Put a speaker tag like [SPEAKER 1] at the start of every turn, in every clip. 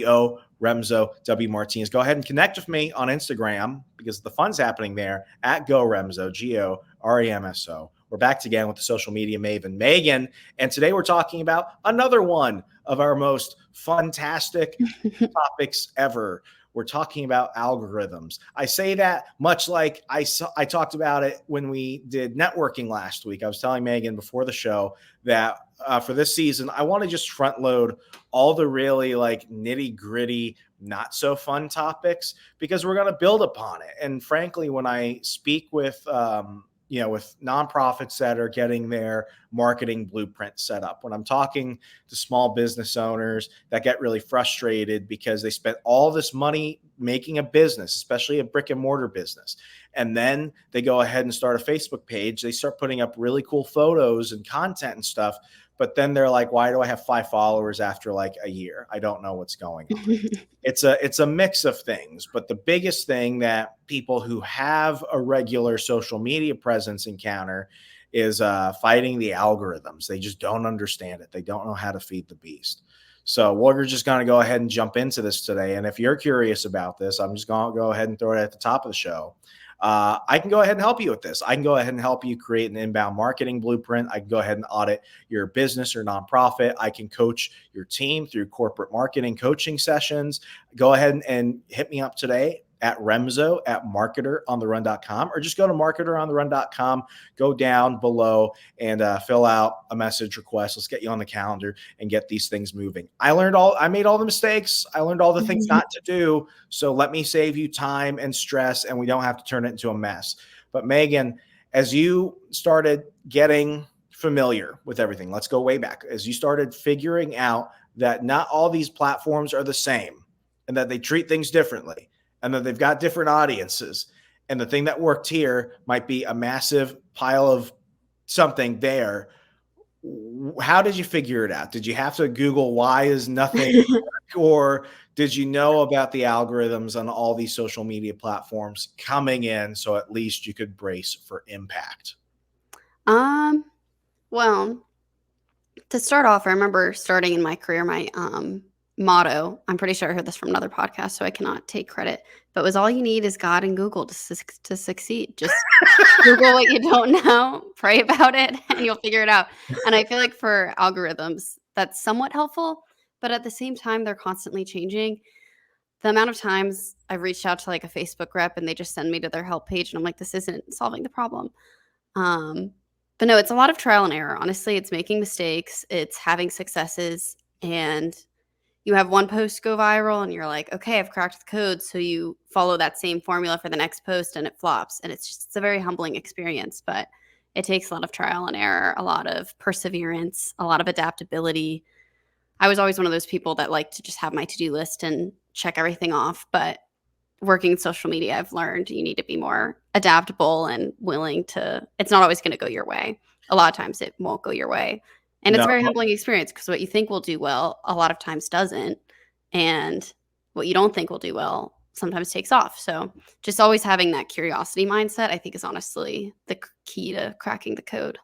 [SPEAKER 1] G-O Remso W Martinez. Go ahead and connect with me on Instagram because the fun's happening there at Go Remso, G-O-R-E-M-S-O. We're back again with the social media maven, Megan. And today we're talking about another one of our most fantastic topics ever. We're talking about algorithms. I say that much like I talked about it when we did networking last week. I was telling Megan before the show that for this season, I want to just front load all the really like nitty gritty, not so fun topics because we're going to build upon it. And frankly, when I speak with with nonprofits that are getting their marketing blueprint set up. When I'm talking to small business owners that get really frustrated because they spent all this money making a business, especially a brick and mortar business, and then they go ahead and start a Facebook page, they start putting up really cool photos and content and stuff. But then they're like, why do I have 5 followers after like a year? I don't know what's going on. It's a mix of things. But the biggest thing that people who have a regular social media presence encounter is fighting the algorithms. They just don't understand it. They don't know how to feed the beast. So we're just going to go ahead and jump into this today. And if you're curious about this, I'm just going to go ahead and throw it at the top of the show. I can go ahead and help you with this. I can go ahead and help you create an inbound marketing blueprint. I can go ahead and audit your business or nonprofit. I can coach your team through corporate marketing coaching sessions. Go ahead and hit me up today at Remso at marketerontherun.com, or just go to marketerontherun.com, go down below and fill out a message request. Let's get you on the calendar and get these things moving. I made all the mistakes. I learned all the things not to do. So let me save you time and stress, and we don't have to turn it into a mess. But Megan, as you started getting familiar with everything, let's go way back. As you started figuring out that not all these platforms are the same and that they treat things differently, and that they've got different audiences. And the thing that worked here might be a massive pile of something there. How did you figure it out? Did you have to Google why is nothing or did you know about the algorithms on all these social media platforms coming in so at least you could brace for impact?
[SPEAKER 2] Well, to start off, I remember starting in my career, my motto, I'm pretty sure I heard this from another podcast, so I cannot take credit, but was all you need is God and Google to succeed. Just Google what you don't know, pray about it, and you'll figure it out. And I feel like for algorithms, that's somewhat helpful, but at the same time, they're constantly changing. The amount of times I've reached out to like a Facebook rep and they just send me to their help page and I'm like, this isn't solving the problem. But no, it's a lot of trial and error. Honestly, it's making mistakes, it's having successes, and you have one post go viral and you're like, okay, I've cracked the code. So you follow that same formula for the next post and it flops. And it's a very humbling experience, but it takes a lot of trial and error, a lot of perseverance, a lot of adaptability. I was always one of those people that like to just have my to-do list and check everything off. But working in social media, I've learned you need to be more adaptable and willing to, it's not always going to go your way. A lot of times it won't go your way. And it's a very humbling experience because what you think will do well, a lot of times doesn't. And what you don't think will do well sometimes takes off. So just always having that curiosity mindset, I think, is honestly the key to cracking the code.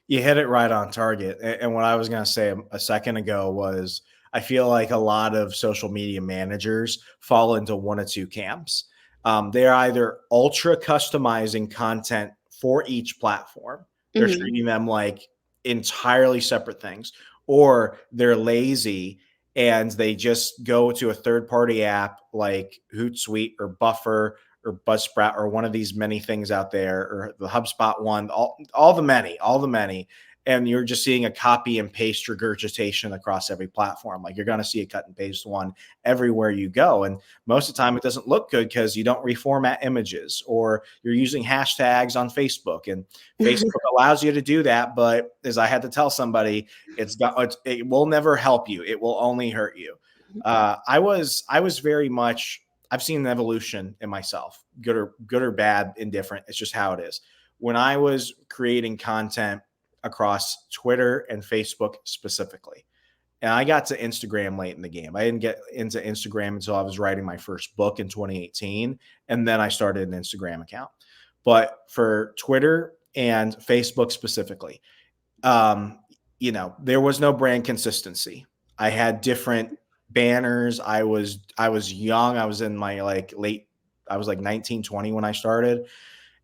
[SPEAKER 1] You hit it right on target. And what I was going to say a second ago was I feel like a lot of social media managers fall into one of two camps. They're either ultra customizing content for each platform. They're treating them like entirely separate things, or they're lazy and they just go to a third-party app like Hootsuite or Buffer or Buzzsprout or one of these many things out there, or the HubSpot one, all the many, and you're just seeing a copy and paste regurgitation across every platform. Like you're going to see a cut and paste one everywhere you go. And most of the time it doesn't look good because you don't reformat images, or you're using hashtags on Facebook, and Facebook allows you to do that. But as I had to tell somebody, it will never help you. It will only hurt you. I was very much, I've seen an evolution in myself, good or bad, indifferent. It's just how it is. When I was creating content across Twitter and Facebook specifically, and I got to Instagram late in the game. I didn't get into Instagram until I was writing my first book in 2018. And then I started an Instagram account. But for Twitter and Facebook specifically, there was no brand consistency. I had different banners. I was young. I was in my I was like 19, 20 when I started.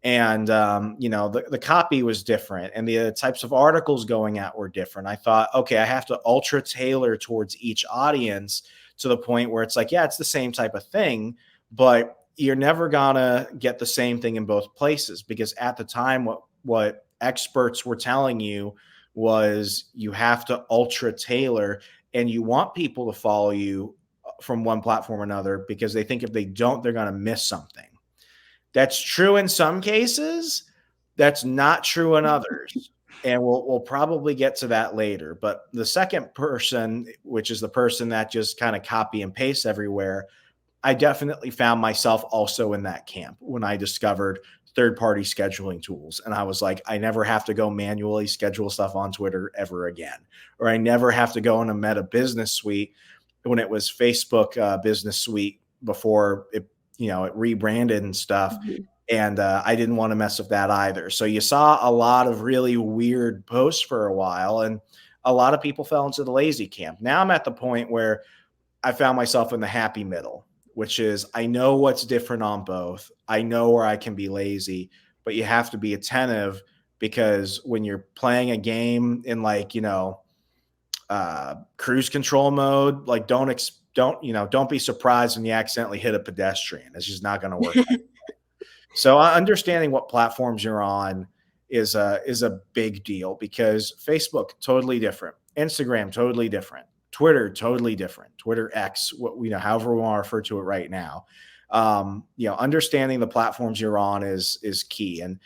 [SPEAKER 1] And, the copy was different and the types of articles going out were different. I thought, okay, I have to ultra tailor towards each audience to the point where it's like, yeah, it's the same type of thing, but you're never gonna get the same thing in both places, because at the time, what experts were telling you was you have to ultra tailor, and you want people to follow you from one platform or another, because they think if they don't, they're going to miss something. That's true in some cases. That's not true in others. And we'll probably get to that later. But the second person, which is the person that just kind of copy and paste everywhere, I definitely found myself also in that camp when I discovered third-party scheduling tools. And I was like, I never have to go manually schedule stuff on Twitter ever again. Or I never have to go in a Meta Business Suite when it was Facebook Business Suite before it rebranded and stuff.
[SPEAKER 2] Mhm.
[SPEAKER 1] And I didn't want to mess with that either. So you saw a lot of really weird posts for a while, and a lot of people fell into the lazy camp. Now I'm at the point where I found myself in the happy middle, which is I know what's different on both. I know where I can be lazy, but you have to be attentive, because when you're playing a game in cruise control mode, like don't be surprised when you accidentally hit a pedestrian. It's just not going to work. So understanding what platforms you're on is a big deal, because Facebook totally different, Instagram totally different, Twitter totally different, Twitter X, however we want to refer to it right now. Understanding the platforms you're on is key. And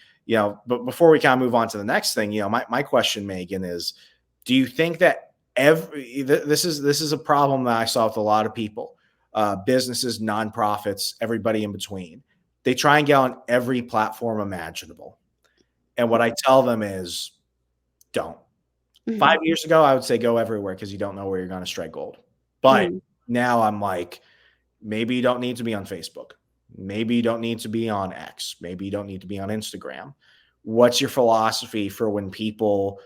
[SPEAKER 1] but before we kind of move on to the next thing, my question, Megan, is, do you think that this is a problem that I saw with a lot of people, businesses, nonprofits, everybody in between? They try and get on every platform imaginable. And what I tell them is, don't.
[SPEAKER 2] Mhm.
[SPEAKER 1] 5 years ago, I would say go everywhere, because you don't know where you're going to strike gold. But now I'm like, maybe you don't need to be on Facebook. Maybe you don't need to be on X. Maybe you don't need to be on Instagram. What's your philosophy for when people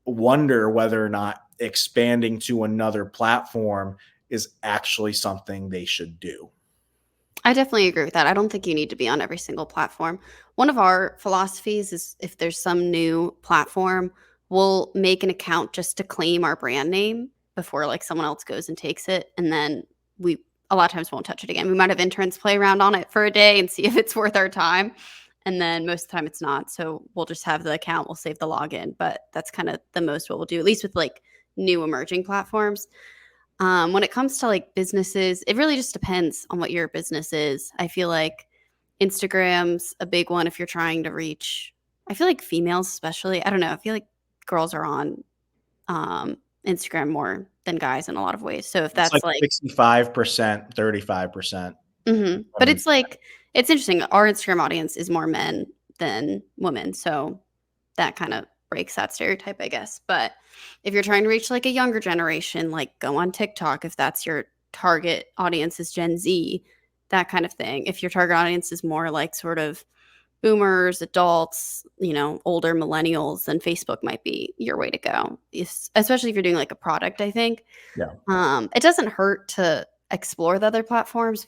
[SPEAKER 1] wonder whether or not expanding to another platform is actually something they should do?
[SPEAKER 2] I definitely agree with that. I don't think you need to be on every single platform. One of our philosophies is, if there's some new platform, we'll make an account just to claim our brand name before like someone else goes and takes it. And then we a lot of times won't touch it again. We might have interns play around on it for a day and see if it's worth our time. And then most of the time it's not. So we'll just have the account, we'll save the login. But that's kind of the most what we'll do, at least with like new emerging platforms. When it comes to like businesses, it really just depends on what your business is. I feel like Instagram's a big one if you're trying to reach, I feel like females especially. I don't know. I feel like girls are on Instagram more than guys in a lot of ways. So if
[SPEAKER 1] It's
[SPEAKER 2] that's
[SPEAKER 1] like
[SPEAKER 2] like
[SPEAKER 1] 65%, 35%.
[SPEAKER 2] But it's like, it's interesting. Our Instagram audience is more men than women. So that kind of breaks that stereotype, I guess. But if you're trying to reach like a younger generation, like go on TikTok if that's your target audience is Gen Z, that kind of thing. If your target audience is more like sort of boomers, adults, older millennials, then Facebook might be your way to go. Especially if you're doing like a product, I think.
[SPEAKER 1] Yeah.
[SPEAKER 2] It doesn't hurt to explore the other platforms,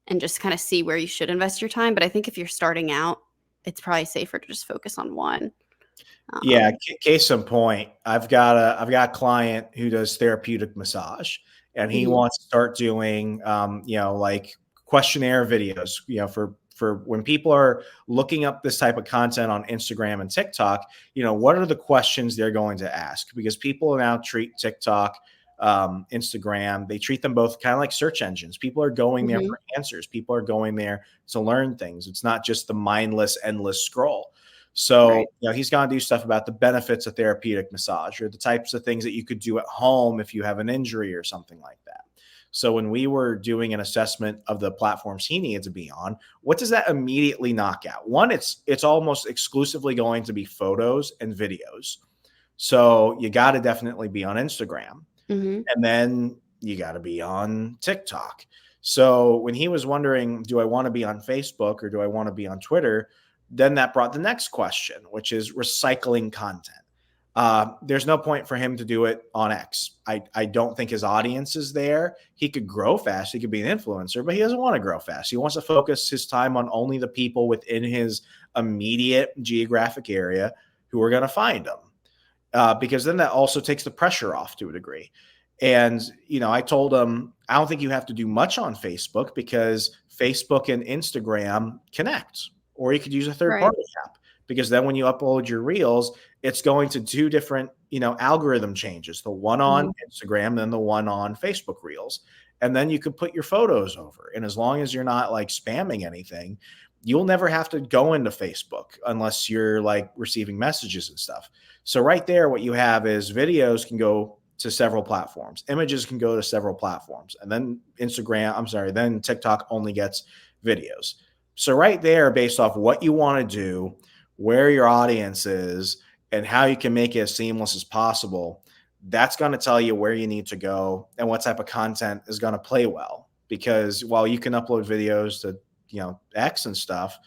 [SPEAKER 2] and just kind of see where you should invest your time. But I think if you're starting out, it's probably safer to just focus on one.
[SPEAKER 1] Yeah, case in point, I've got a client who does therapeutic massage, and he
[SPEAKER 2] Mhm.
[SPEAKER 1] wants to start doing like questionnaire videos, for when people are looking up this type of content on Instagram and TikTok, what are the questions they're going to ask? Because people now treat TikTok, Instagram, they treat them both kind of like search engines. People are going there for answers. People are going there to learn things. It's not just the mindless, endless scroll. So,
[SPEAKER 2] Right.
[SPEAKER 1] he's going to do stuff about the benefits of therapeutic massage, or the types of things that you could do at home if you have an injury or something like that. So when we were doing an assessment of the platforms he needed to be on, what does that immediately knock out? One, it's almost exclusively going to be photos and videos. So you got to definitely be on Instagram,
[SPEAKER 2] Mhm.
[SPEAKER 1] and then you got to be on TikTok. So when he was wondering, do I want to be on Facebook or do I want to be on Twitter? Then that brought the next question, which is recycling content. There's no point for him to do it on X. I don't think his audience is there. He could grow fast. He could be an influencer, but he doesn't want to grow fast. He wants to focus his time on only the people within his immediate geographic area who are going to find him. Because then that also takes the pressure off to a degree. And, I told him, I don't think you have to do much on Facebook because Facebook and Instagram connect, or you could use a third party app, because then when you upload your reels, it's going to do different, algorithm changes, the one on Instagram, then the one on Facebook reels. And then you could put your photos over. And as long as you're not like spamming anything, you'll never have to go into Facebook unless you're like receiving messages and stuff. So right there, what you have is videos can go to several platforms. Images can go to several platforms. And then then TikTok only gets videos. So right there, based off what you want to do, where your audience is, and how you can make it as seamless as possible, that's going to tell you where you need to go and what type of content is going to play well. Because while you can upload videos to, X and stuff,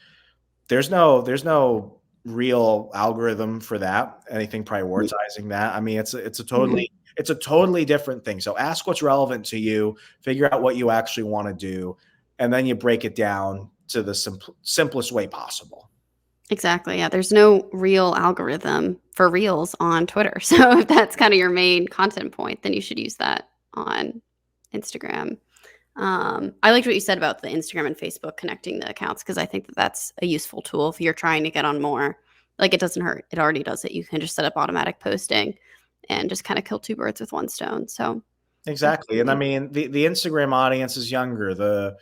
[SPEAKER 1] there's no real algorithm for that, anything prioritizing that. I mean, it's a totally different thing. So ask what's relevant to you, figure out what you actually want to do, and then you break it down to the simplest way possible.
[SPEAKER 2] Exactly. Yeah. There's no real algorithm for reels on Twitter. So if that's kind of your main content point, then you should use that on Instagram. I liked what you said about the Instagram and Facebook connecting the accounts, because I think that that's a useful tool if you're trying to get on more. Like, it doesn't hurt. It already does it. You can just set up automatic posting and just kind of kill two birds with one stone. So
[SPEAKER 1] exactly. And I mean, the Instagram audience is younger. The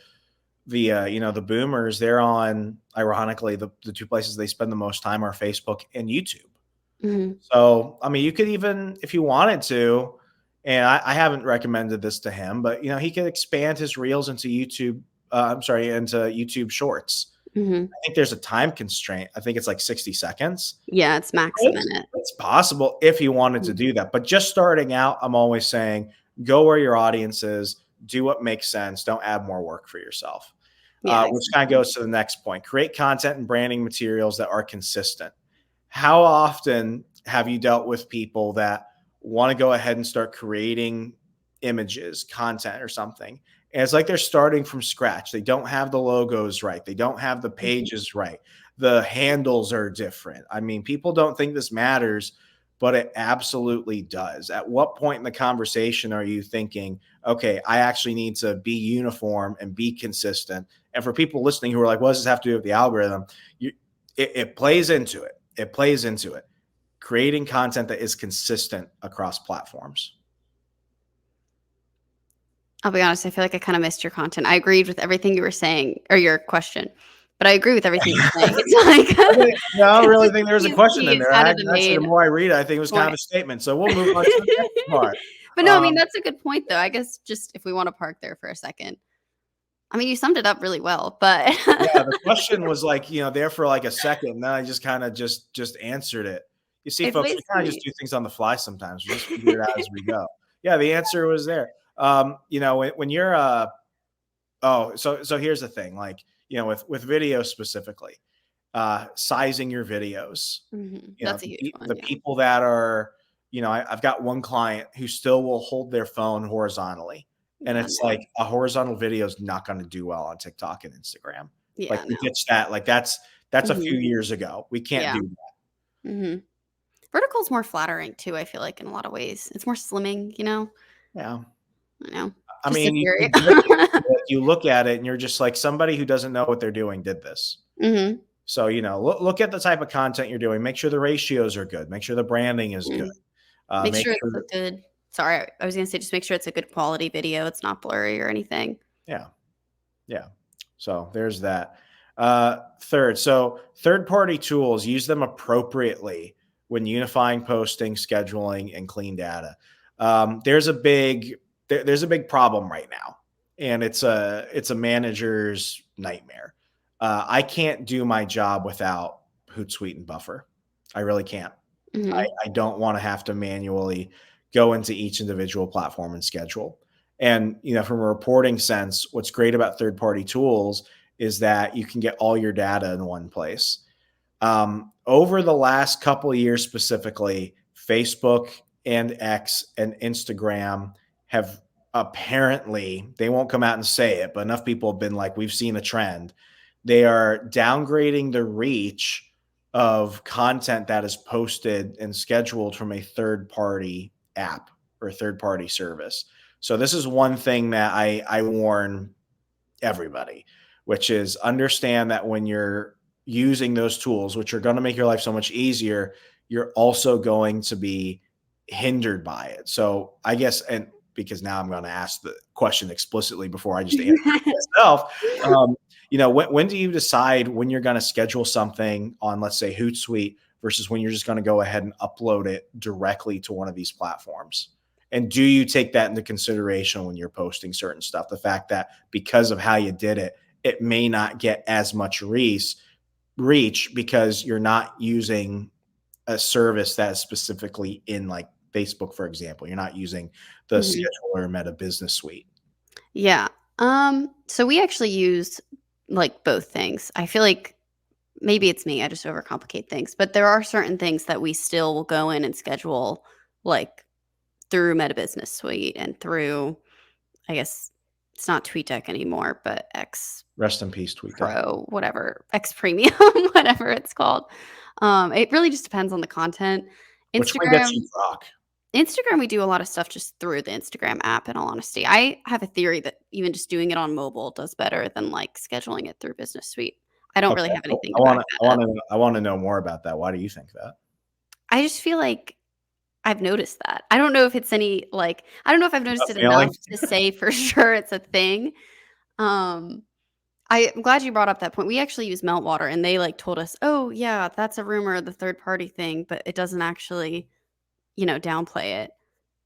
[SPEAKER 1] boomers, they're on, ironically, the two places they spend the most time are Facebook and YouTube. So, I mean, you could even, if you wanted to, and I haven't recommended this to him, but he could expand his reels into YouTube. Into YouTube Shorts. I think there's a time constraint. I think it's like 60 seconds.
[SPEAKER 2] Yeah, it's max a minute.
[SPEAKER 1] It's possible if you wanted to do that. But just starting out, I'm always saying, go where your audience is, do what makes sense. Don't add more work for yourself.
[SPEAKER 2] Yeah,
[SPEAKER 1] which kind of goes to the next point. Create content and branding materials that are consistent. How often have you dealt with people that want to go ahead and start creating images, content, or something, and it's like they're starting from scratch? They don't have the logos right. They don't have the pages right. The handles are different. I mean, people don't think this matters, but it absolutely does. At what point in the conversation are you thinking, okay, I actually need to be uniform and be consistent? And for people listening who are like, what does this have to do with the algorithm? It plays into it. It plays into it. Creating content that is consistent across platforms.
[SPEAKER 2] I'll be honest, I feel like I kind of missed your content. I agreed with everything you were saying, or your question, but I agree with everything you're saying. It's like,
[SPEAKER 1] no, I don't really think there was a question in there.
[SPEAKER 2] The
[SPEAKER 1] more I read it, I think it was kind of a statement. So we'll move on to the next part.
[SPEAKER 2] But no, I mean, that's a good point, though. I guess just if we want to park there for a second. I mean, you summed it up really well, but
[SPEAKER 1] yeah, the question was like, there for like a second. And then I just kind of just answered it. You see, folks, we kind of just do things on the fly sometimes. We just figure it out as we go. Yeah, the answer was there. When you're so here's the thing, like, with video specifically, sizing your videos.
[SPEAKER 2] That's a huge one.
[SPEAKER 1] The people that are, I've got one client who still will hold their phone horizontally. And it's like a horizontal video is not going to do well on TikTok and Instagram.
[SPEAKER 2] Yeah,
[SPEAKER 1] we ditched that. Like that's a few years ago. We can't do that.
[SPEAKER 2] Vertical is more flattering too, I feel like, in a lot of ways. It's more slimming,
[SPEAKER 1] Yeah.
[SPEAKER 2] I know.
[SPEAKER 1] I mean, you look at it and you're just like, somebody who doesn't know what they're doing did this. So, look at the type of content you're doing. Make sure the ratios are good. Make sure the branding is good.
[SPEAKER 2] Make sure it's a good. Sorry, I was going to say, just make sure it's a good quality video. It's not blurry or anything.
[SPEAKER 1] Yeah. So there's that. Third-party tools, use them appropriately when unifying posting, scheduling, and clean data. There's a big problem right now, and it's a manager's nightmare. I can't do my job without Hootsuite and Buffer. I really can't. I don't want to have to manually go into each individual platform and schedule. And, from a reporting sense, what's great about third-party tools is that you can get all your data in one place. Over the last couple of years specifically, Facebook and X and Instagram have apparently, they won't come out and say it, but enough people have been like, we've seen a trend. They are downgrading the reach of content that is posted and scheduled from a third party app or third party service. So this is one thing that I warn everybody, which is understand that when you're using those tools, which are going to make your life so much easier, you're also going to be hindered by it. So I guess, and because now I'm going to ask the question explicitly before I just answer it myself. When do you decide when you're going to schedule something on, let's say, Hootsuite versus when you're just going to go ahead and upload it directly to one of these platforms? And do you take that into consideration when you're posting certain stuff? The fact that because of how you did it, it may not get as much reach because you're not using a service that is specifically in like Facebook, for example. You're not using the scheduler Meta Business Suite.
[SPEAKER 2] Yeah. So we actually use like both things. I feel like maybe it's me. I just overcomplicate things, but there are certain things that we still will go in and schedule like through Meta Business Suite and through, I guess it's not TweetDeck anymore, but X
[SPEAKER 1] Rest in peace, TweetDeck.
[SPEAKER 2] Pro, whatever, X Premium, whatever it's called. It really just depends on the content.
[SPEAKER 1] Which one gets you rock?
[SPEAKER 2] Instagram, we do a lot of stuff just through the Instagram app, in all honesty. I have a theory that even just doing it on mobile does better than like scheduling it through Business Suite. I don't really have anything to back that up.
[SPEAKER 1] I want to know more about that. Why do you think that?
[SPEAKER 2] I just feel like I've noticed that. I don't know if it's any like I don't know if I've noticed it enough to say for sure it's a thing. I'm glad you brought up that point. We actually use Meltwater, and they like told us, "Oh yeah, that's a rumor, the third party thing," but it doesn't actually, downplay it.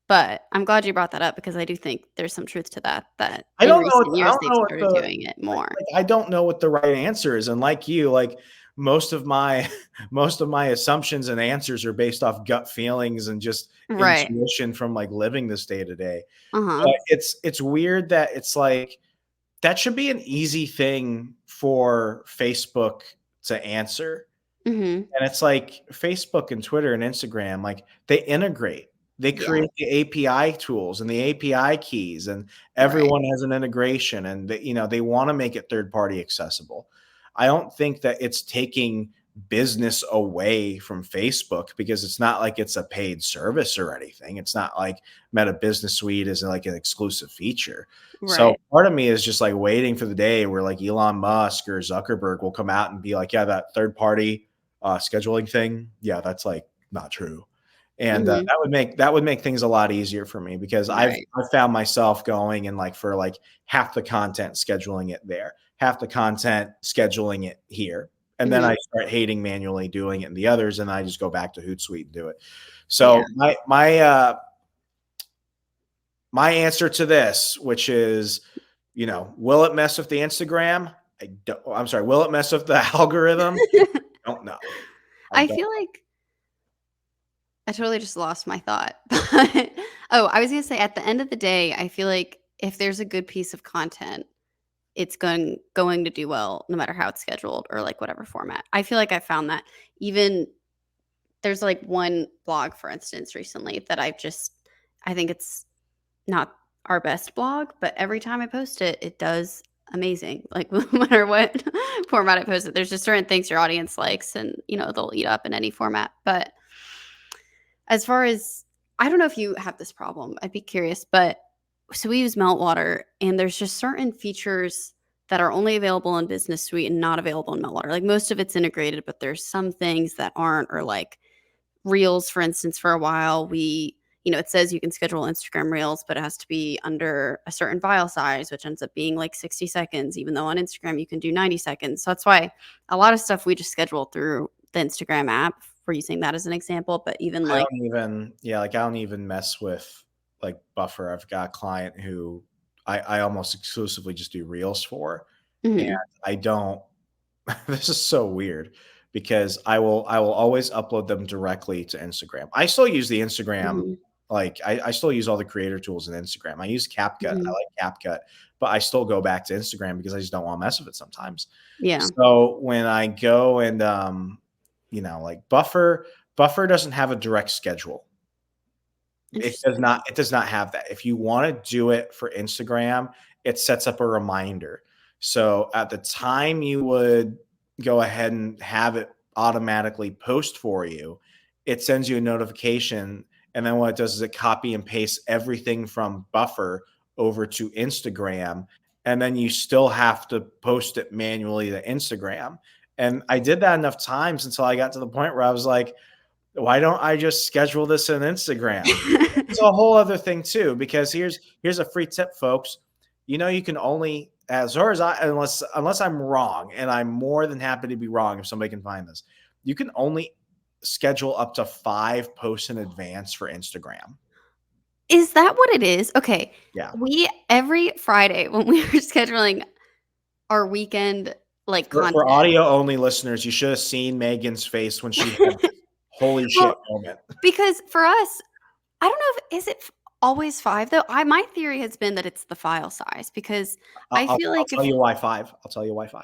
[SPEAKER 2] But I'm glad you brought that up because I do think there's some truth to that. That
[SPEAKER 1] I
[SPEAKER 2] in
[SPEAKER 1] don't
[SPEAKER 2] recent
[SPEAKER 1] know.
[SPEAKER 2] years they've started doing it more.
[SPEAKER 1] I don't know what the right answer is, and like you, like most of my assumptions and answers are based off gut feelings and just
[SPEAKER 2] Right.
[SPEAKER 1] intuition from like living this day to day.
[SPEAKER 2] Uh-huh.
[SPEAKER 1] But it's weird that it's like that should be an easy thing for Facebook to answer.
[SPEAKER 2] Mhm.
[SPEAKER 1] And it's like Facebook and Twitter and Instagram, like they integrate. They
[SPEAKER 2] Yeah.
[SPEAKER 1] create the API tools and the API keys, and everyone has an integration, and they want to make it third party accessible. I don't think that it's taking business away from Facebook because it's not like it's a paid service or anything. It's not like Meta Business Suite is like an exclusive feature. So
[SPEAKER 2] Right.
[SPEAKER 1] part of me is just like waiting for the day where like Elon Musk or Zuckerberg will come out and be like, yeah, that third party scheduling thing, yeah, that's like not true. And
[SPEAKER 2] Mhm.
[SPEAKER 1] that would make things a lot easier for me because I've
[SPEAKER 2] Right.
[SPEAKER 1] found myself going and like for like half the content scheduling it there, half the content scheduling it here, and then
[SPEAKER 2] Mhm.
[SPEAKER 1] I start hating manually doing it in the others, and I just go back to Hootsuite and do it.
[SPEAKER 2] Yeah.
[SPEAKER 1] So my answer to this, which is, will it mess with the Instagram? I'm sorry, will it mess with the algorithm? Don't know.
[SPEAKER 2] I feel like I totally just lost my thought. I was gonna say at the end of the day, I feel like if there's a good piece of content, it's going to do well no matter how it's scheduled or like whatever format. I feel like I found that even there's like one blog, for instance, recently that I think it's not our best blog, but every time I post it, it does amazing. Like no matter what format I post it, there's just certain things your audience likes and they'll eat up in any format. But as far as I don't know if you have this problem. I'd be curious, but so we use Meltwater and there's just certain features that are only available in Business Suite and not available in Meltwater. Like most of it's integrated, but there's some things that aren't, or like Reels, for instance, for a while, it says you can schedule Instagram Reels, but it has to be under a certain file size, which ends up being like 60 seconds, even though on Instagram you can do 90 seconds. So that's why a lot of stuff we just schedule through the Instagram app. We're using that as an example, but even
[SPEAKER 1] I
[SPEAKER 2] like,
[SPEAKER 1] don't even mess with like Buffer. I've got a client who I almost exclusively just do Reels for, and
[SPEAKER 2] mhm,
[SPEAKER 1] I don't. This is so weird because I will always upload them directly to Instagram. I still use the Instagram,
[SPEAKER 2] mhm,
[SPEAKER 1] like I still use all the creator tools in Instagram. I use CapCut. I
[SPEAKER 2] mhm.
[SPEAKER 1] like CapCut, but I still go back to Instagram because I just don't want to mess with it sometimes.
[SPEAKER 2] Yeah.
[SPEAKER 1] So when I go and like Buffer doesn't have a direct schedule.
[SPEAKER 2] Interesting.
[SPEAKER 1] It does not have that. If you wanna do it for Instagram, it sets up a reminder. So, at the time you would go ahead and have it automatically post for you, it sends you a notification, and then what it does is it copy and pastes everything from Buffer over to Instagram, and then you still have to post it manually to Instagram. And I did that enough times until I got to the point where I was like, why don't I just schedule this in Instagram? It's a whole other thing too, because here's a free tip, folks. You know, you can only, as far as I, unless I'm wrong, and I'm more than happy to be wrong if somebody can find this, you can only schedule up to 5 posts in advance for Instagram.
[SPEAKER 2] Is that what it is? Okay.
[SPEAKER 1] Yeah.
[SPEAKER 2] We every Friday when we were scheduling our weekend, like,
[SPEAKER 1] For
[SPEAKER 2] content.
[SPEAKER 1] audio only listeners, you should have seen Megan's face when she had this holy shit
[SPEAKER 2] Well,
[SPEAKER 1] moment.
[SPEAKER 2] because for us, I don't know if is it always 5 though? My theory has been that it's the file size because I feel
[SPEAKER 1] I'll
[SPEAKER 2] like
[SPEAKER 1] tell
[SPEAKER 2] if
[SPEAKER 1] you why 5. I'll tell you why 5.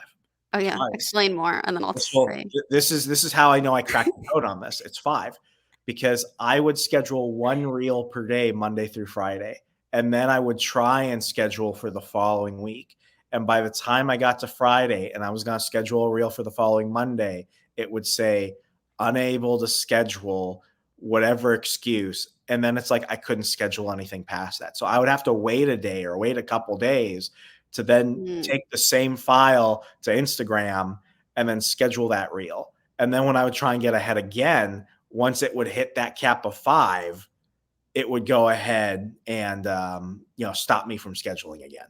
[SPEAKER 2] oh, yeah,
[SPEAKER 1] Because
[SPEAKER 2] explain more, and then I'll
[SPEAKER 1] this will
[SPEAKER 2] say
[SPEAKER 1] this is how I know I cracked the code on this. It's 5 because I would schedule 1 reel per day, Monday through Friday, and then I would try and schedule for the following week. And by the time I got to Friday and I was going to schedule a reel for the following Monday, it would say unable to schedule, whatever excuse. And then it's like I couldn't schedule anything past that. So I would have to wait a day or wait a couple days to then
[SPEAKER 2] mm,
[SPEAKER 1] take the same file to Instagram and then schedule that reel. And then when I would try and get ahead again, once it would hit that cap of 5, it would go ahead and stop me from scheduling again.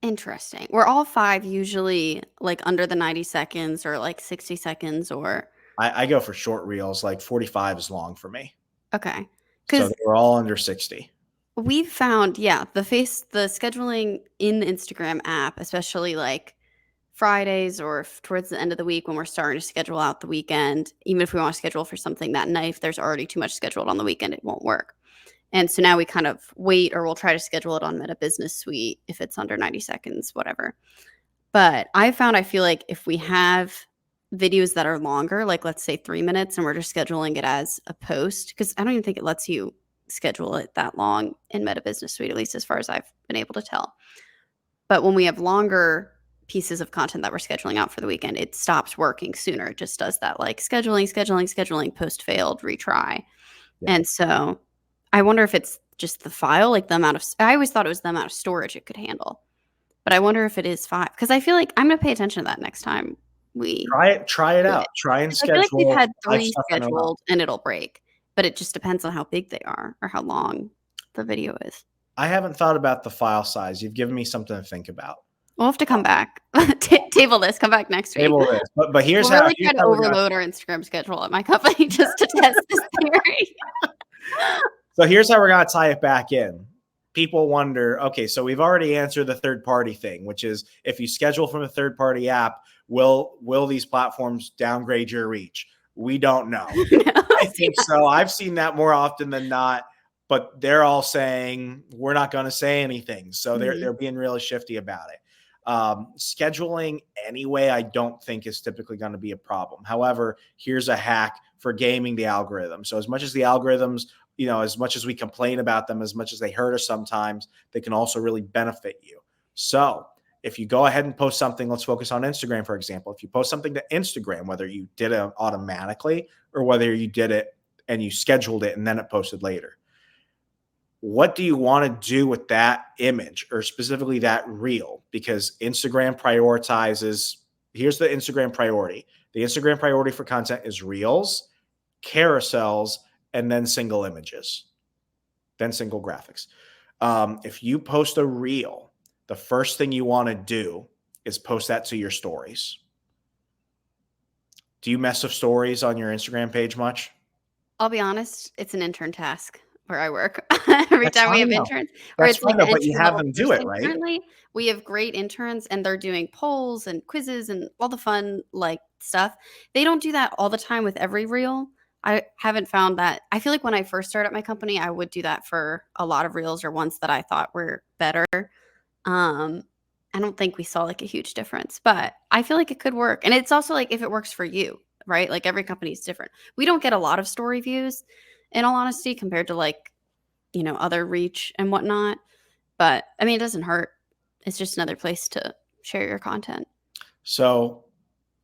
[SPEAKER 2] interesting. We're all 5 usually, like, under the 90 seconds or, like, 60 seconds or
[SPEAKER 1] I go for short reels, like 45 is long for me.
[SPEAKER 2] okay,
[SPEAKER 1] So
[SPEAKER 2] because
[SPEAKER 1] they were all under 60.
[SPEAKER 2] we've found, yeah, the scheduling in the Instagram app, especially, like, Fridays or towards the end of the week when we're starting to schedule out the weekend, even if we want to schedule for something that night, if there's already too much scheduled on the weekend, it won't work. And so now we kind of wait or we'll try to schedule it on Meta Business Suite if it's under 90 seconds, whatever. But I feel like if we have videos that are longer, like let's say 3 minutes, and we're just scheduling it as a post, because I don't even think it lets you schedule it that long in Meta Business Suite, at least as far as I've been able to tell. But when we have longer pieces of content that we're scheduling out for the weekend, it stops working sooner. It just does that like scheduling, post failed, retry.
[SPEAKER 1] Yeah.
[SPEAKER 2] And so I wonder if it's just the file, like the amount of, I always thought it was the amount of storage it could handle. But I wonder if it is 5 because I feel like I'm going to pay attention to that next time we
[SPEAKER 1] Try it
[SPEAKER 2] do
[SPEAKER 1] out.
[SPEAKER 2] it.
[SPEAKER 1] Try and
[SPEAKER 2] 'Cause I feel like we've
[SPEAKER 1] schedule
[SPEAKER 2] had
[SPEAKER 1] 5
[SPEAKER 2] 3
[SPEAKER 1] stuff in a row.
[SPEAKER 2] scheduled and it'll break, but it just depends on how big they are or how long the video is.
[SPEAKER 1] I haven't thought about the file size. You've given me something to think about.
[SPEAKER 2] We'll have to come back. Table this, come back next week.
[SPEAKER 1] Table this. But
[SPEAKER 2] We'll really try to
[SPEAKER 1] here's how we're gonna
[SPEAKER 2] overload our Instagram schedule at my company just to test this theory.
[SPEAKER 1] so here's how we're gonna tie it back in. People wonder, okay, so we've already answered the third party thing, which is if you schedule from a third party app, will these platforms downgrade your reach? We don't know. I think so. I've seen that more often than not, but they're all saying we're not going to say anything. So
[SPEAKER 2] Mhm.
[SPEAKER 1] they're being really shifty about it. Scheduling anyway, I don't think is typically going to be a problem. However, here's a hack for gaming the algorithm. So as much as the algorithms, as much as we complain about them, as much as they hurt us sometimes, they can also really benefit you. So if you go ahead and post something, let's focus on Instagram, for example. If you post something to Instagram, whether you did it automatically or whether you did it and you scheduled it and then it posted later, what do you want to do with that image or specifically that reel? Because Instagram prioritizes, here's the Instagram priority. The Instagram priority for content is reels, carousels, and then single images, then single graphics. If you post a reel, the first thing you want to do is post that to your stories. Do you mess with stories on your Instagram page much?
[SPEAKER 2] I'll be honest, it's an intern task where I work. Every
[SPEAKER 1] That's
[SPEAKER 2] time we
[SPEAKER 1] fine
[SPEAKER 2] have
[SPEAKER 1] though.
[SPEAKER 2] interns or
[SPEAKER 1] That's
[SPEAKER 2] it's like
[SPEAKER 1] fine
[SPEAKER 2] an
[SPEAKER 1] though, but you
[SPEAKER 2] entry
[SPEAKER 1] have
[SPEAKER 2] level
[SPEAKER 1] them do it,
[SPEAKER 2] person
[SPEAKER 1] right?
[SPEAKER 2] currently. We have great interns and they're doing polls and quizzes and all the fun like stuff. They don't do that all the time with every reel. I haven't found that. I feel like when I first started my company, I would do that for a lot of reels or ones that I thought were better. Um, I don't think we saw like a huge difference, but I feel like it could work. And it's also like if it works for you, right? Like every company is different. We don't get a lot of story views. in all honesty, compared to like, other reach and whatnot. But I mean, it doesn't hurt. It's just another place to share your content.
[SPEAKER 1] So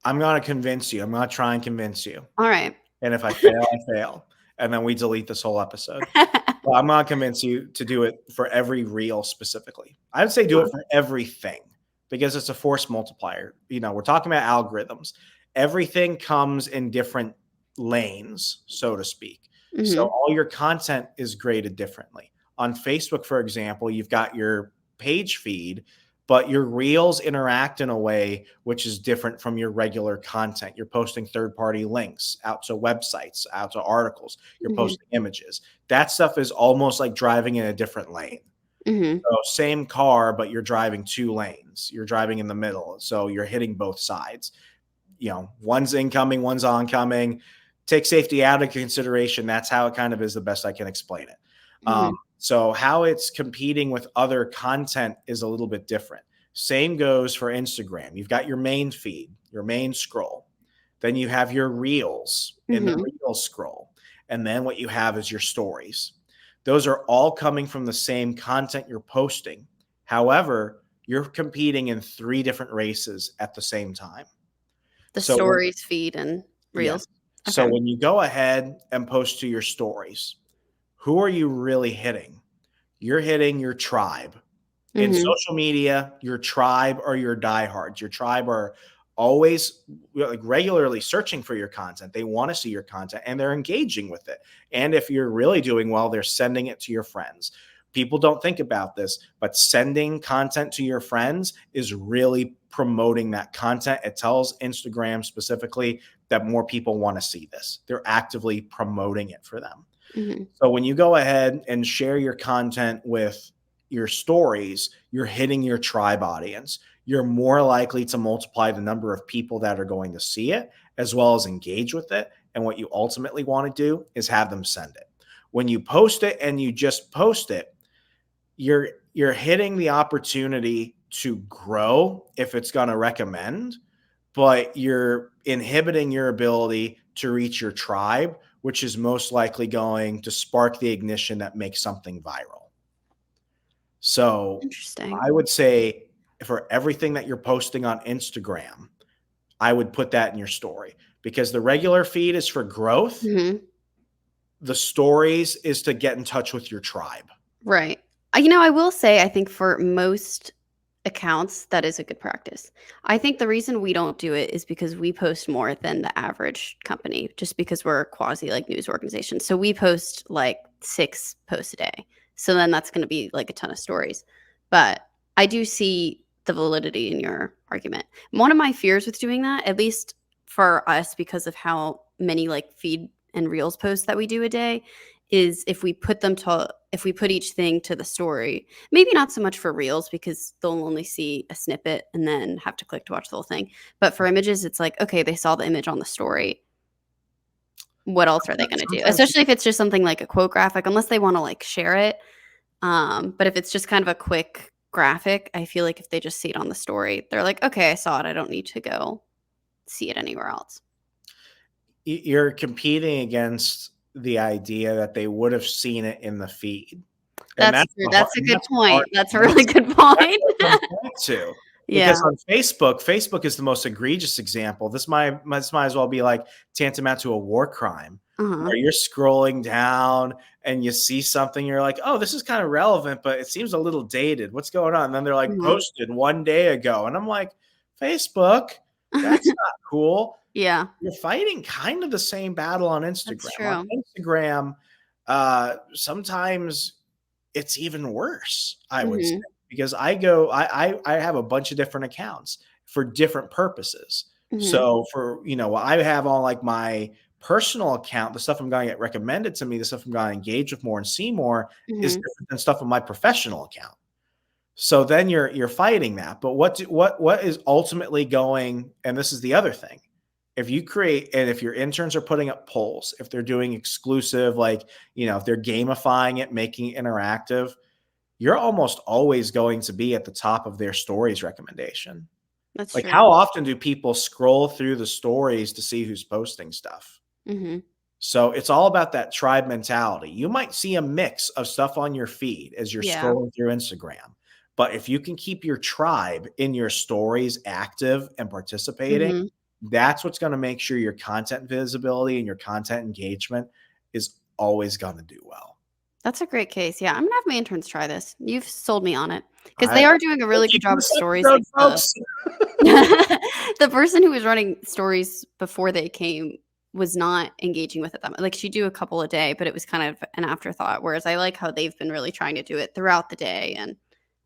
[SPEAKER 1] I'm going to convince you. I'm going to try and convince you.
[SPEAKER 2] All right.
[SPEAKER 1] And if I fail, I fail. And then we delete this whole episode. Well, I'm not convince you to do it for every reel specifically. I would say do it for everything because it's a force multiplier. We're talking about algorithms. Everything comes in different lanes, so to speak. So all your content is graded differently. On Facebook, for example, you've got your page feed, but your reels interact in a way which is different from your regular content. You're posting third-party links out to websites, out to articles. You're posting images. That stuff is almost like driving in a different lane. So same car, but you're driving 2 lanes. You're driving in the middle. So you're hitting both sides. One's incoming, one's oncoming. Take safety out of consideration. That's how it kind of is the best I can explain it. So how it's competing with other content is a little bit different. Same goes for Instagram. You've got your main feed, your main scroll. Then you have your reels in the reels scroll. And then what you have is your stories. Those are all coming from the same content you're posting. However, you're competing in 3 different races at the same time.
[SPEAKER 2] The stories, feed, and reels.
[SPEAKER 1] Yeah. So when you go ahead and post to your stories, who are you really hitting? You're hitting your tribe. In social media, your tribe are your diehards. Your tribe are always like regularly searching for your content. They want to see your content and they're engaging with it. And if you're really doing well, they're sending it to your friends. People don't think about this, but sending content to your friends is really promoting that content. It tells Instagram specifically that more people want to see this. They're actively promoting it for them. So when you go ahead and share your content with your stories, you're hitting your tribe audience. You're more likely to multiply the number of people that are going to see it, as well as engage with it. And what you ultimately want to do is have them send it. When you post it and you just post it, you're hitting the opportunity to grow if it's going to recommend, but you're inhibiting your ability to reach your tribe, which is most likely going to spark the ignition that makes something viral. So
[SPEAKER 2] Interesting.
[SPEAKER 1] I would say for everything that you're posting on Instagram, I would put that in your story because the regular feed is for growth. The stories is to get in touch with your tribe.
[SPEAKER 2] Right. I will say, I think for most accounts, that is a good practice. I think the reason we don't do it is because we post more than the average company, just because we're a quasi like news organization. So we post like 6 posts a day. So then that's going to be like a ton of stories. But I do see the validity in your argument. One of my fears with doing that, at least for us, because of how many like feed and reels posts that we do a day, is if we put each thing to the story, maybe not so much for reels because they'll only see a snippet and then have to click to watch the whole thing. But for images, it's like, okay, they saw the image on the story. What else are they going to do? Especially if it's just something like a quote graphic, unless they want to like share it. But if it's just kind of a quick graphic, I feel like if they just see it on the story, they're like, okay, I saw it. I don't need to go see it anywhere else.
[SPEAKER 1] You're competing against the idea that they would have seen it in the feed.
[SPEAKER 2] That's a good point. That's a really good point.
[SPEAKER 1] Too. Because on Facebook is the most egregious example. This might as well be like tantamount to a war crime. Where you're scrolling down and you see something, you're like, oh, this is kind of relevant, but it seems a little dated. What's going on? And then they're like, posted 1 day ago. And I'm like, Facebook, that's not cool.
[SPEAKER 2] Yeah.
[SPEAKER 1] You're fighting kind of the same battle on Instagram.
[SPEAKER 2] That's true.
[SPEAKER 1] On Instagram, sometimes it's even worse, I would say, because I have a bunch of different accounts for different purposes. So for, I have on like my personal account, the stuff I'm going to get recommended to me, the stuff I'm going to engage with more and see more is different than stuff on my professional account. So then you're fighting that. But what is ultimately going, and this is the other thing, if you create, and if your interns are putting up polls, if they're doing exclusive, like, if they're gamifying it, making it interactive, you're almost always going to be at the top of their stories recommendation.
[SPEAKER 2] That's
[SPEAKER 1] like
[SPEAKER 2] true.
[SPEAKER 1] How often do people scroll through the stories to see who's posting stuff? So it's all about that tribe mentality. You might see a mix of stuff on your feed as you're
[SPEAKER 2] Yeah.
[SPEAKER 1] scrolling through Instagram. But if you can keep your tribe in your stories active and participating,
[SPEAKER 2] Mhm.
[SPEAKER 1] that's what's going to make sure your content visibility and your content engagement is always going to do well.
[SPEAKER 2] That's a great case. Yeah, I'm gonna have my interns try this. You've sold me on it because
[SPEAKER 1] I
[SPEAKER 2] they are doing a
[SPEAKER 1] told
[SPEAKER 2] really
[SPEAKER 1] you
[SPEAKER 2] good
[SPEAKER 1] from
[SPEAKER 2] job
[SPEAKER 1] the
[SPEAKER 2] with
[SPEAKER 1] second
[SPEAKER 2] stories.
[SPEAKER 1] episode,
[SPEAKER 2] Like the
[SPEAKER 1] folks.
[SPEAKER 2] the person who was running stories before they came was not engaging with it that much. Like she'd do a couple a day, but it was kind of an afterthought. Whereas I like how they've been really trying to do it throughout the day and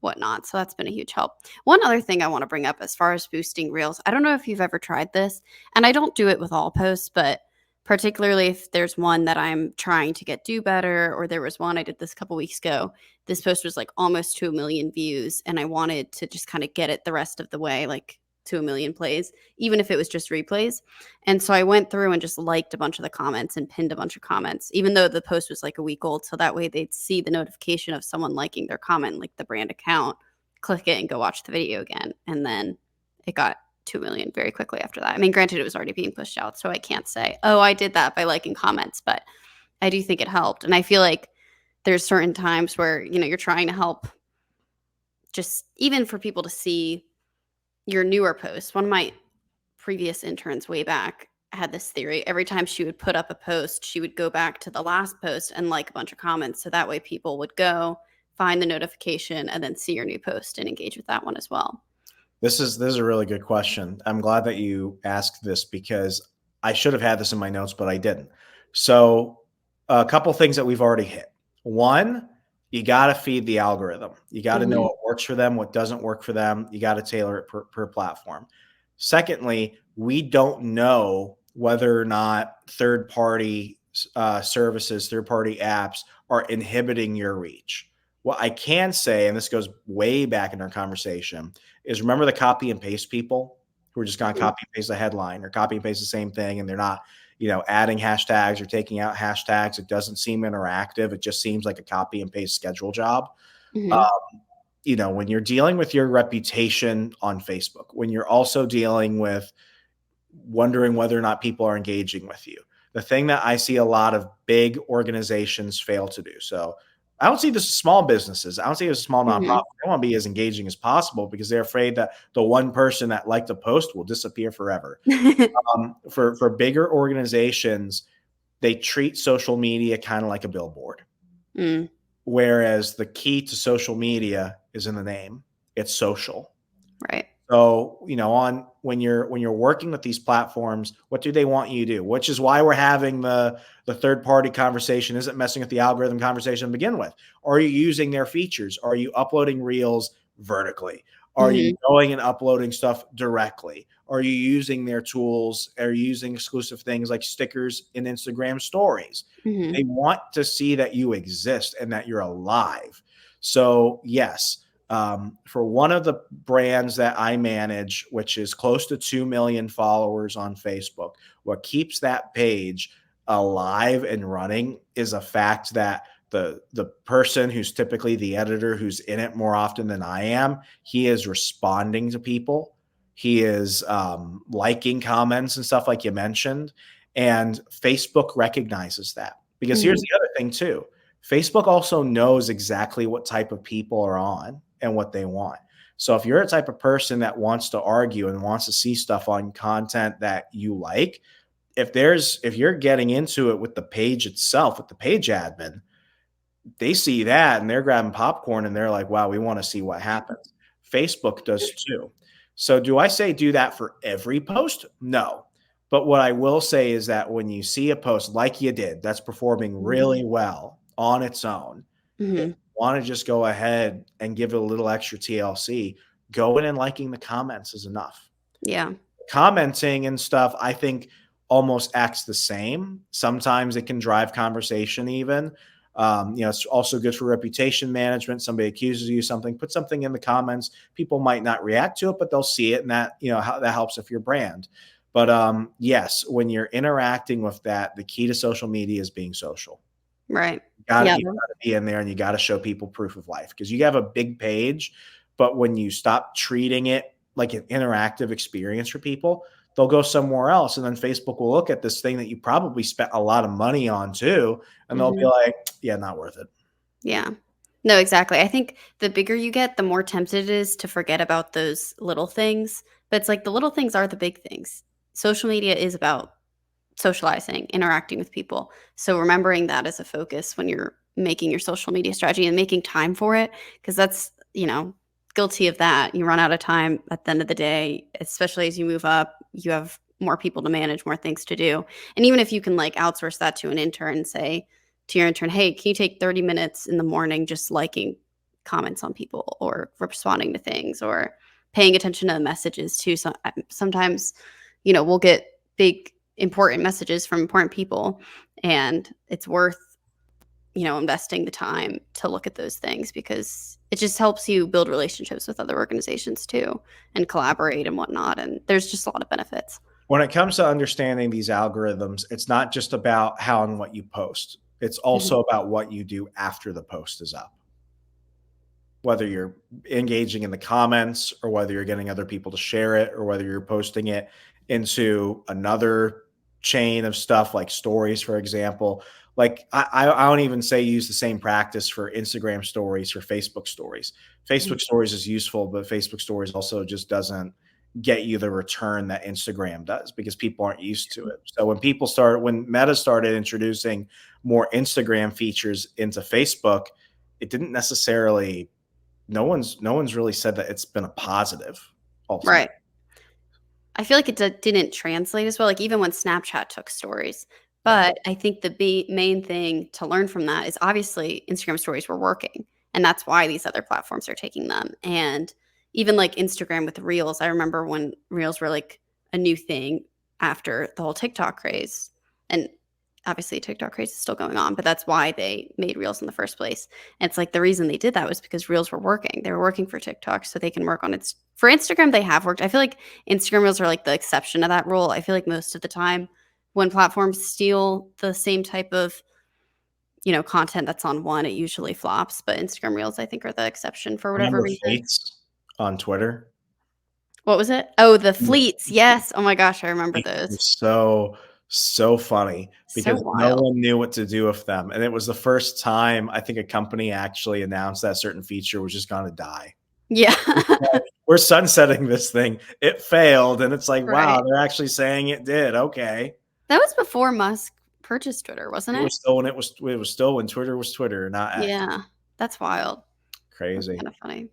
[SPEAKER 2] whatnot. So that's been a huge help. One other thing I want to bring up as far as boosting reels, I don't know if you've ever tried this, and I don't do it with all posts, but particularly if there's one that I'm trying to get do better, or there was one I did this a couple weeks ago. This post was like almost to a million views, and I wanted to just kind of get it the rest of the way, like to a million plays, even if it was just replays. And so I went through and just liked a bunch of the comments and pinned a bunch of comments, even though the post was like a week old. So that way they'd see the notification of someone liking their comment, like the brand account, click it and go watch the video again. And then it got 2 million very quickly after that. I mean, granted, it was already being pushed out. So I can't say, oh, I did that by liking comments, but I do think it helped. And I feel like there's certain times where, you're trying to help just even for people to see your newer posts. One of my previous interns way back had this theory. Every time she would put up a post, she would go back to the last post and like a bunch of comments. So that way people would go find the notification and then see your new post and engage with that one as well.
[SPEAKER 1] This is a really good question. I'm glad that you asked this because I should have had this in my notes, but I didn't. So, a couple things that we've already hit. One, you got to feed the algorithm. You got to know
[SPEAKER 2] Mhm.
[SPEAKER 1] what works for them, what doesn't work for them. You got to tailor it per platform. Secondly, we don't know whether or not third party services, third party apps are inhibiting your reach. What I can say, and this goes way back in our conversation, is remember the copy and paste people who are just going to
[SPEAKER 2] Mhm.
[SPEAKER 1] copy and paste a headline or copy and paste the same thing, and they're not, adding hashtags or taking out hashtags. It doesn't seem interactive. It just seems like a copy and paste schedule job.
[SPEAKER 2] Mhm.
[SPEAKER 1] Um, when you're dealing with your reputation on Facebook, when you're also dealing with wondering whether or not people are engaging with you. The thing that I see a lot of big organizations fail to do. So I don't see this as small businesses. I don't see it as small
[SPEAKER 2] Mhm.
[SPEAKER 1] nonprofits. They want to be as engaging as possible because they're afraid that the one person that liked a post will disappear forever. For bigger organizations, they treat social media kind of like a billboard.
[SPEAKER 2] Mm,
[SPEAKER 1] Whereas the key to social media is in the name. It's social.
[SPEAKER 2] right.
[SPEAKER 1] So, on when you're working with these platforms, what do they want you to do? Which is why we're having the third party conversation isn't messing with the algorithm conversation to begin with. Are you using their features? Are you uploading reels vertically? Are you
[SPEAKER 2] Mhm.
[SPEAKER 1] going and uploading stuff directly? Are you using their tools? Are you using exclusive things like stickers in Instagram stories?
[SPEAKER 2] Mhm.
[SPEAKER 1] They want to see that you exist and that you're alive. So, yes, for one of the brands that I manage, which is close to 2 million followers on Facebook, what keeps that page alive and running is a fact that the person who's typically the editor who's in it more often than I am, he is responding to people. He is liking comments and stuff like you mentioned. And Facebook recognizes that. Because here's
[SPEAKER 2] Mhm.
[SPEAKER 1] the other thing, too. Facebook also knows exactly what type of people are on and what they want. So if you're a type of person that wants to argue and wants to see stuff on content that you like, if you're getting into it with the page itself, with the page admin, they see that and they're grabbing popcorn and they're like, wow, we want to see what happens. Facebook does too. So do I say do that for every post? No. But what I will say is that when you see a post like you did that's performing really well on its own, if
[SPEAKER 2] Mhm.
[SPEAKER 1] you want to just go ahead and give it a little extra TLC, go in and liking the comments is enough.
[SPEAKER 2] Yeah.
[SPEAKER 1] Commenting and stuff, I think almost acts the same. Sometimes it can drive conversation even. It's also good for reputation management. Somebody accuses you of something, put something in the comments. People might not react to it, but they'll see it, and that helps if your brand. But yes, when you're interacting with that, the key to social media is being social.
[SPEAKER 2] Right.
[SPEAKER 1] Got
[SPEAKER 2] Yeah.
[SPEAKER 1] you gotta be in there and you gotta show people proof of life because you have a big page, but when you stop treating it like an interactive experience for people, they'll go somewhere else. And then Facebook will look at this thing that you probably spent a lot of money on too. And they'll be
[SPEAKER 2] Mhm.
[SPEAKER 1] like, yeah, not worth it.
[SPEAKER 2] Yeah. No, exactly. I think the bigger you get, the more tempted it is to forget about those little things. But it's like the little things are the big things. Social media is about socializing, interacting with people. So remembering that as a focus when you're making your social media strategy and making time for it, because that's, guilty of that. You run out of time at the end of the day, especially as you move up, you have more people to manage, more things to do. And even if you can like outsource that to an intern, say to your intern, hey, can you take 30 minutes in the morning just liking comments on people or responding to things or paying attention to the messages too. Sometimes, we'll get big important messages from important people, and it's worth investing the time to look at those things because it just helps you build relationships with other organizations too and collaborate and whatnot, and there's just a lot of benefits.
[SPEAKER 1] When it comes to understanding these algorithms, it's not just about how and what you post. It's
[SPEAKER 2] Mhm.
[SPEAKER 1] also about what you do after the post is up. Whether you're engaging in the comments or whether you're getting other people to share it or whether you're posting it into another chain of stuff like stories, for example. Like I don't even say use the same practice for Instagram stories or Facebook stories.
[SPEAKER 2] Mhm.
[SPEAKER 1] Facebook stories is useful, but Facebook stories also just doesn't get you the return that Instagram does because people aren't used to it. So when Meta started introducing more Instagram features into Facebook, it didn't necessarily no one's really said that it's been a positive
[SPEAKER 2] Right.
[SPEAKER 1] ultimately.
[SPEAKER 2] I feel like it didn't translate as well, like, even when Snapchat took stories.
[SPEAKER 1] Yeah.
[SPEAKER 2] But I think the main thing to learn from that is obviously Instagram stories were working, and that's why these other platforms are taking them. And even, like, Instagram with Reels, I remember when Reels were, like, a new thing after the whole TikTok craze, and obviously TikTok craze is still going on, but that's why they made Reels in the first place. And it's like the reason they did that was because Reels were working. They were working for TikTok, so they can work on it. For Instagram, they have worked. I feel like Instagram Reels are like the exception to that rule. I feel like most of the time when platforms steal the same type of, content that's on one, it usually flops. But Instagram Reels, I think, are the exception for whatever
[SPEAKER 1] Remember
[SPEAKER 2] reason.
[SPEAKER 1] Fleets on Twitter?
[SPEAKER 2] What was it? Oh, the
[SPEAKER 1] Yeah.
[SPEAKER 2] fleets. Yes. Oh my gosh, I remember
[SPEAKER 1] It
[SPEAKER 2] those.
[SPEAKER 1] was so funny
[SPEAKER 2] So
[SPEAKER 1] because no
[SPEAKER 2] wild.
[SPEAKER 1] one knew what to do with them, and it was the first time I think a company actually announced that certain feature was just gonna die.
[SPEAKER 2] Yeah.
[SPEAKER 1] We're sunsetting this thing. It failed, and it's like,
[SPEAKER 2] Right.
[SPEAKER 1] wow, they're actually saying it did. Okay.
[SPEAKER 2] That was before Musk purchased Twitter, wasn't
[SPEAKER 1] It
[SPEAKER 2] it?
[SPEAKER 1] was still when it was still when Twitter was Twitter, not X.
[SPEAKER 2] Yeah. That's wild. That's
[SPEAKER 1] Crazy.
[SPEAKER 2] kind of funny.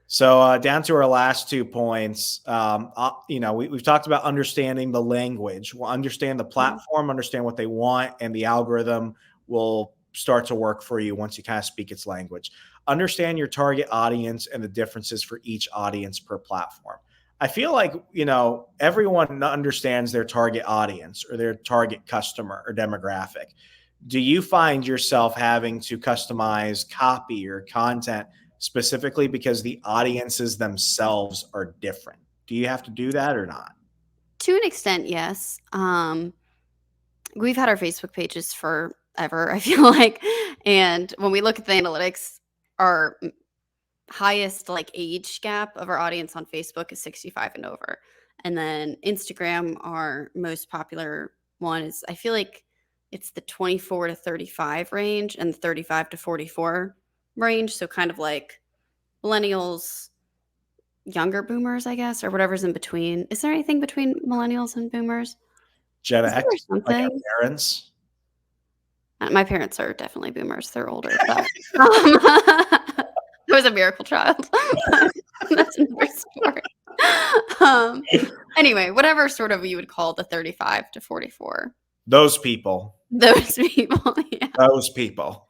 [SPEAKER 1] So down to our last 2 points. We've talked about understanding the language. We'll understand the
[SPEAKER 2] Mhm.
[SPEAKER 1] platform, understand what they want, and the algorithm will start to work for you once you kind of speak its language. Understand your target audience and the differences for each audience per platform. I feel like everyone understands their target audience or their target customer or demographic. Do you find yourself having to customize copy or content specifically because the audiences themselves are different? Do you have to do that or not?
[SPEAKER 2] To an extent, yes. We've had our Facebook pages forever, I feel like. And when we look at the analytics, our highest like age gap of our audience on Facebook is 65 and over. And then Instagram, our most popular one is, I feel like it's the 24 to 35 range and the 35 to 44 range. So kind of like millennials, younger boomers, I guess, or whatever's in between. Is there anything between millennials and boomers?
[SPEAKER 1] Gen
[SPEAKER 2] Isn't there
[SPEAKER 1] X, like our
[SPEAKER 2] something?
[SPEAKER 1] parents?
[SPEAKER 2] My parents are definitely boomers. They're older, but I was a miracle child. That's another story. Um, anyway, whatever sort of you would call the 35 to 44.
[SPEAKER 1] Those people.
[SPEAKER 2] Those people, yeah.
[SPEAKER 1] Those people.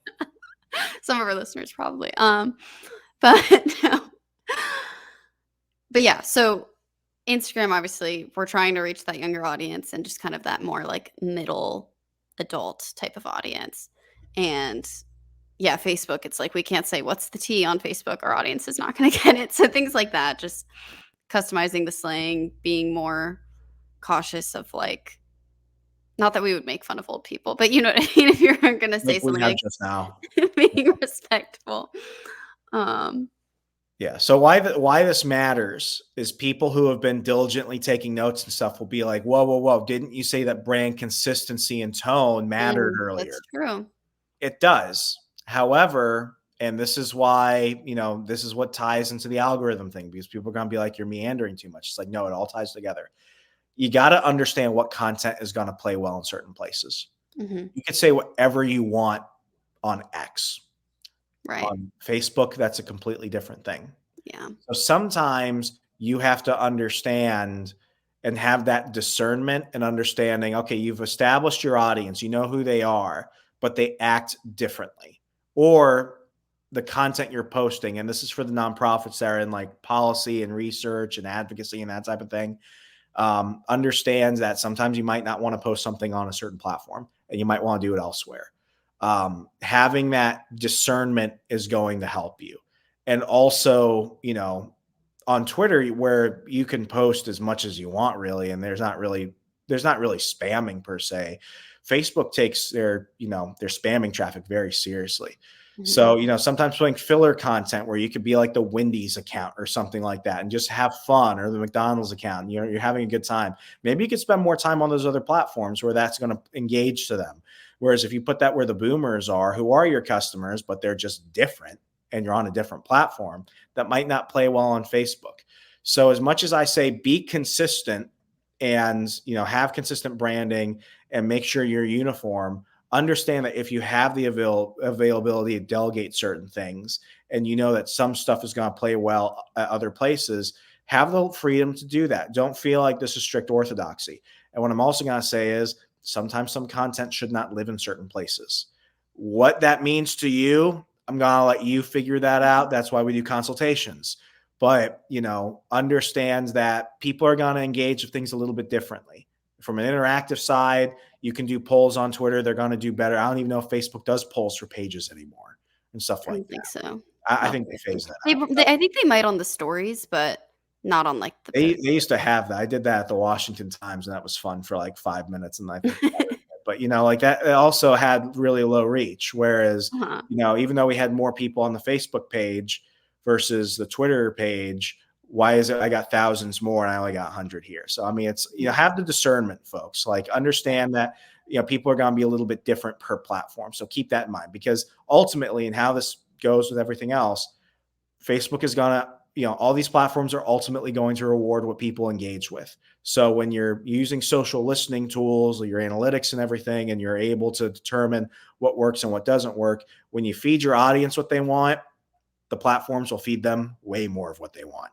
[SPEAKER 2] Some of our listeners probably. But no. But yeah, so Instagram, obviously, we're trying to reach that younger audience and just kind of that more like middle adult type of audience. And yeah, Facebook, it's like we can't say what's the T on Facebook. Our audience is not going to get it. So things like that, just customizing the slang, being more cautious of like, not that we would make fun of old people, but you know what I mean? If you're going to
[SPEAKER 1] Like
[SPEAKER 2] say
[SPEAKER 1] we
[SPEAKER 2] something
[SPEAKER 1] have
[SPEAKER 2] like
[SPEAKER 1] just now.
[SPEAKER 2] being respectful. Um,
[SPEAKER 1] Yeah. So why this matters is people who have been diligently taking notes and stuff will be like, whoa, whoa, whoa. Didn't you say that brand consistency and tone mattered
[SPEAKER 2] That's
[SPEAKER 1] earlier?
[SPEAKER 2] true.
[SPEAKER 1] It does. However, and this is why, this is what ties into the algorithm thing, because people are going to be like, you're meandering too much. It's like, no, it all ties together. You got to understand what content is going to play well in certain places.
[SPEAKER 2] Hmm.
[SPEAKER 1] You could say whatever you want on X.
[SPEAKER 2] Right.
[SPEAKER 1] On Facebook, that's a completely different thing.
[SPEAKER 2] Yeah.
[SPEAKER 1] So sometimes you have to understand and have that discernment and understanding, okay, you've established your audience, you know who they are, but they act differently. Or the content you're posting, and this is for the nonprofits that are in like policy and research and advocacy and that type of thing, understands that sometimes you might not want to post something on a certain platform and you might want to do it elsewhere. Having that discernment is going to help you. And also, on Twitter, where you can post as much as you want, really, and there's not really spamming per se. Facebook takes their spamming traffic very seriously.
[SPEAKER 2] Hmm.
[SPEAKER 1] So, sometimes putting filler content where you could be like the Wendy's account or something like that and just have fun, or the McDonald's account, you're having a good time. Maybe you could spend more time on those other platforms where that's going to engage to them. Whereas if you put that where the boomers are, who are your customers, but they're just different and you're on a different platform, that might not play well on Facebook. So as much as I say be consistent and have consistent branding and make sure you're uniform, understand that if you have the availability to delegate certain things and you know that some stuff is going to play well at other places, have the freedom to do that. Don't feel like this is strict orthodoxy. And what I'm also going to say is sometimes some content should not live in certain places. What that means to you, I'm going to let you figure that out. That's why we do consultations. But, understands that people are going to engage with things a little bit differently. From an interactive side, you can do polls on Twitter. They're going to do better. I don't even know if Facebook does polls for pages anymore and stuff
[SPEAKER 2] I
[SPEAKER 1] like
[SPEAKER 2] don't think
[SPEAKER 1] that.
[SPEAKER 2] so.
[SPEAKER 1] I
[SPEAKER 2] Not
[SPEAKER 1] think they phased that
[SPEAKER 2] they,
[SPEAKER 1] out.
[SPEAKER 2] I think they might on the stories, but not on like the
[SPEAKER 1] They
[SPEAKER 2] post.
[SPEAKER 1] used to have that. I did that at the Washington Times, and that was fun for like 5 minutes. And I think, but like that, it also had really low reach. Whereas,
[SPEAKER 2] Uh-huh.
[SPEAKER 1] even though we had more people on the Facebook page versus the Twitter page, why is it I got thousands more and I only got 100 here? So I mean, it's have the discernment, folks. Like understand that people are going to be a little bit different per platform. So keep that in mind, because ultimately, and how this goes with everything else, Facebook is going to all these platforms are ultimately going to reward what people engage with. So when you're using social listening tools or your analytics and everything, and you're able to determine what works and what doesn't work, when you feed your audience what they want, the platforms will feed them way more of what they want.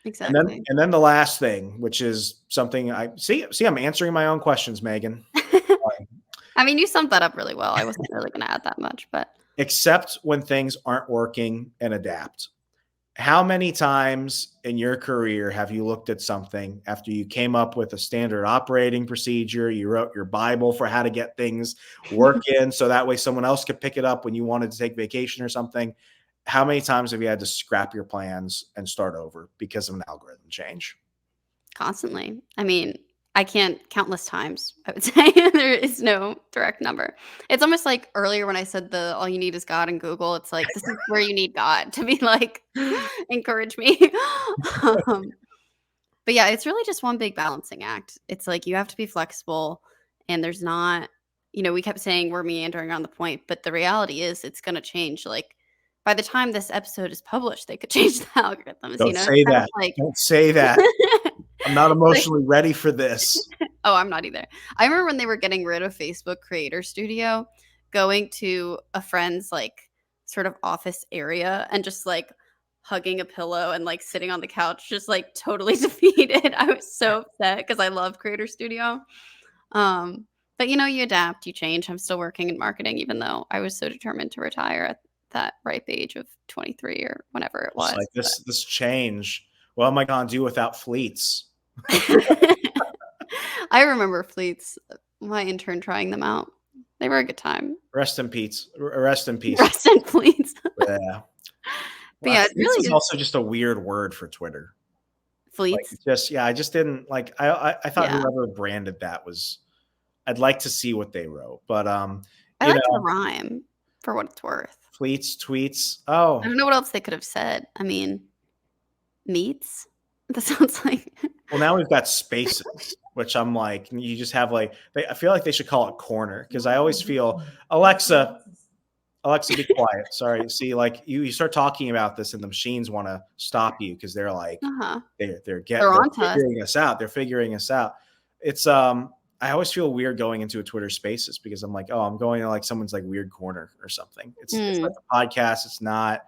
[SPEAKER 2] Exactly.
[SPEAKER 1] And then the last thing, which is something I see, I'm answering my own questions, Megan.
[SPEAKER 2] I mean, you summed that up really well. I wasn't really going to add that much, but
[SPEAKER 1] Accept when things aren't working and adapt. How many times in your career have you looked at something after you came up with a standard operating procedure, you wrote your Bible for how to get things working so that way someone else could pick it up when you wanted to take vacation or something? How many times have you had to scrap your plans and start over because of an algorithm change?
[SPEAKER 2] constantly. I mean, I can't countless times, I would say. There is no direct number. It's almost like earlier when I said the all you need is God and Google, it's like this is where you need God to be like encourage me. um, but yeah, it's really just one big balancing act. It's like you have to be flexible and there's not, we kept saying we're meandering on the point, but the reality is it's going to change. Like by the time this episode is published, they could change the algorithms,
[SPEAKER 1] Don't
[SPEAKER 2] It's
[SPEAKER 1] say
[SPEAKER 2] kind of
[SPEAKER 1] that.
[SPEAKER 2] like
[SPEAKER 1] Don't say that. I'm not
[SPEAKER 2] like,
[SPEAKER 1] emotionally ready for this.
[SPEAKER 2] oh, I'm not either. I remember when they were getting rid of Facebook Creator Studio, going to a friend's like sort of office area and just like hugging a pillow and like sitting on the couch, just like totally defeated. I was so upset because I love Creator Studio. But you adapt, you change. I'm still working in marketing, even though I was so determined to retire at that ripe age of 23 or whenever it
[SPEAKER 1] It's
[SPEAKER 2] was.
[SPEAKER 1] like this change. What am I going to do without fleets?
[SPEAKER 2] I remember Fleets, my intern trying them out. They were a good time.
[SPEAKER 1] Rest in peace. Rest in peace.
[SPEAKER 2] Rest in Fleets.
[SPEAKER 1] Yeah.
[SPEAKER 2] But
[SPEAKER 1] Well,
[SPEAKER 2] yeah, it
[SPEAKER 1] fleets
[SPEAKER 2] really
[SPEAKER 1] is
[SPEAKER 2] is
[SPEAKER 1] also just a weird word for Twitter. Like
[SPEAKER 2] Fleets.
[SPEAKER 1] I just didn't like. I thought
[SPEAKER 2] Yeah.
[SPEAKER 1] whoever branded that was. I'd like to see what they wrote, but
[SPEAKER 2] I liked the rhyme. for what it's worth.
[SPEAKER 1] Fleets, tweets.
[SPEAKER 2] I
[SPEAKER 1] Oh,
[SPEAKER 2] don't know what else they could have said. I mean, meats? That sounds like
[SPEAKER 1] well, now we've got spaces, which I'm like, you just have like, I feel like they should call it corner because I always feel, Alexa, be quiet. Sorry. See, like you start talking about this and the machines want to stop you because they're like,
[SPEAKER 2] uh-huh.
[SPEAKER 1] they're
[SPEAKER 2] They're onto us.
[SPEAKER 1] figuring us out. They're figuring us out. It's, I always feel weird going into a Twitter spaces because I'm like, oh, I'm going to like someone's like weird corner or something. It's like a podcast. It's not,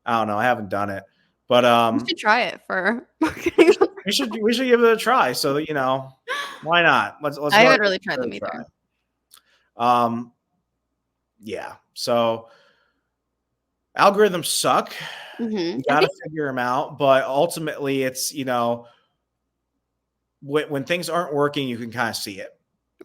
[SPEAKER 1] I don't know. I haven't done it, but,
[SPEAKER 2] You should try it for marketing.
[SPEAKER 1] we should give it a try. So that, why not? Let's
[SPEAKER 2] I haven't
[SPEAKER 1] go
[SPEAKER 2] really tried
[SPEAKER 1] give it
[SPEAKER 2] them
[SPEAKER 1] a
[SPEAKER 2] either.
[SPEAKER 1] try. Yeah. So algorithms suck.
[SPEAKER 2] Mhm.
[SPEAKER 1] You got to figure them out, but ultimately it's, when things aren't working, you can kind of see it.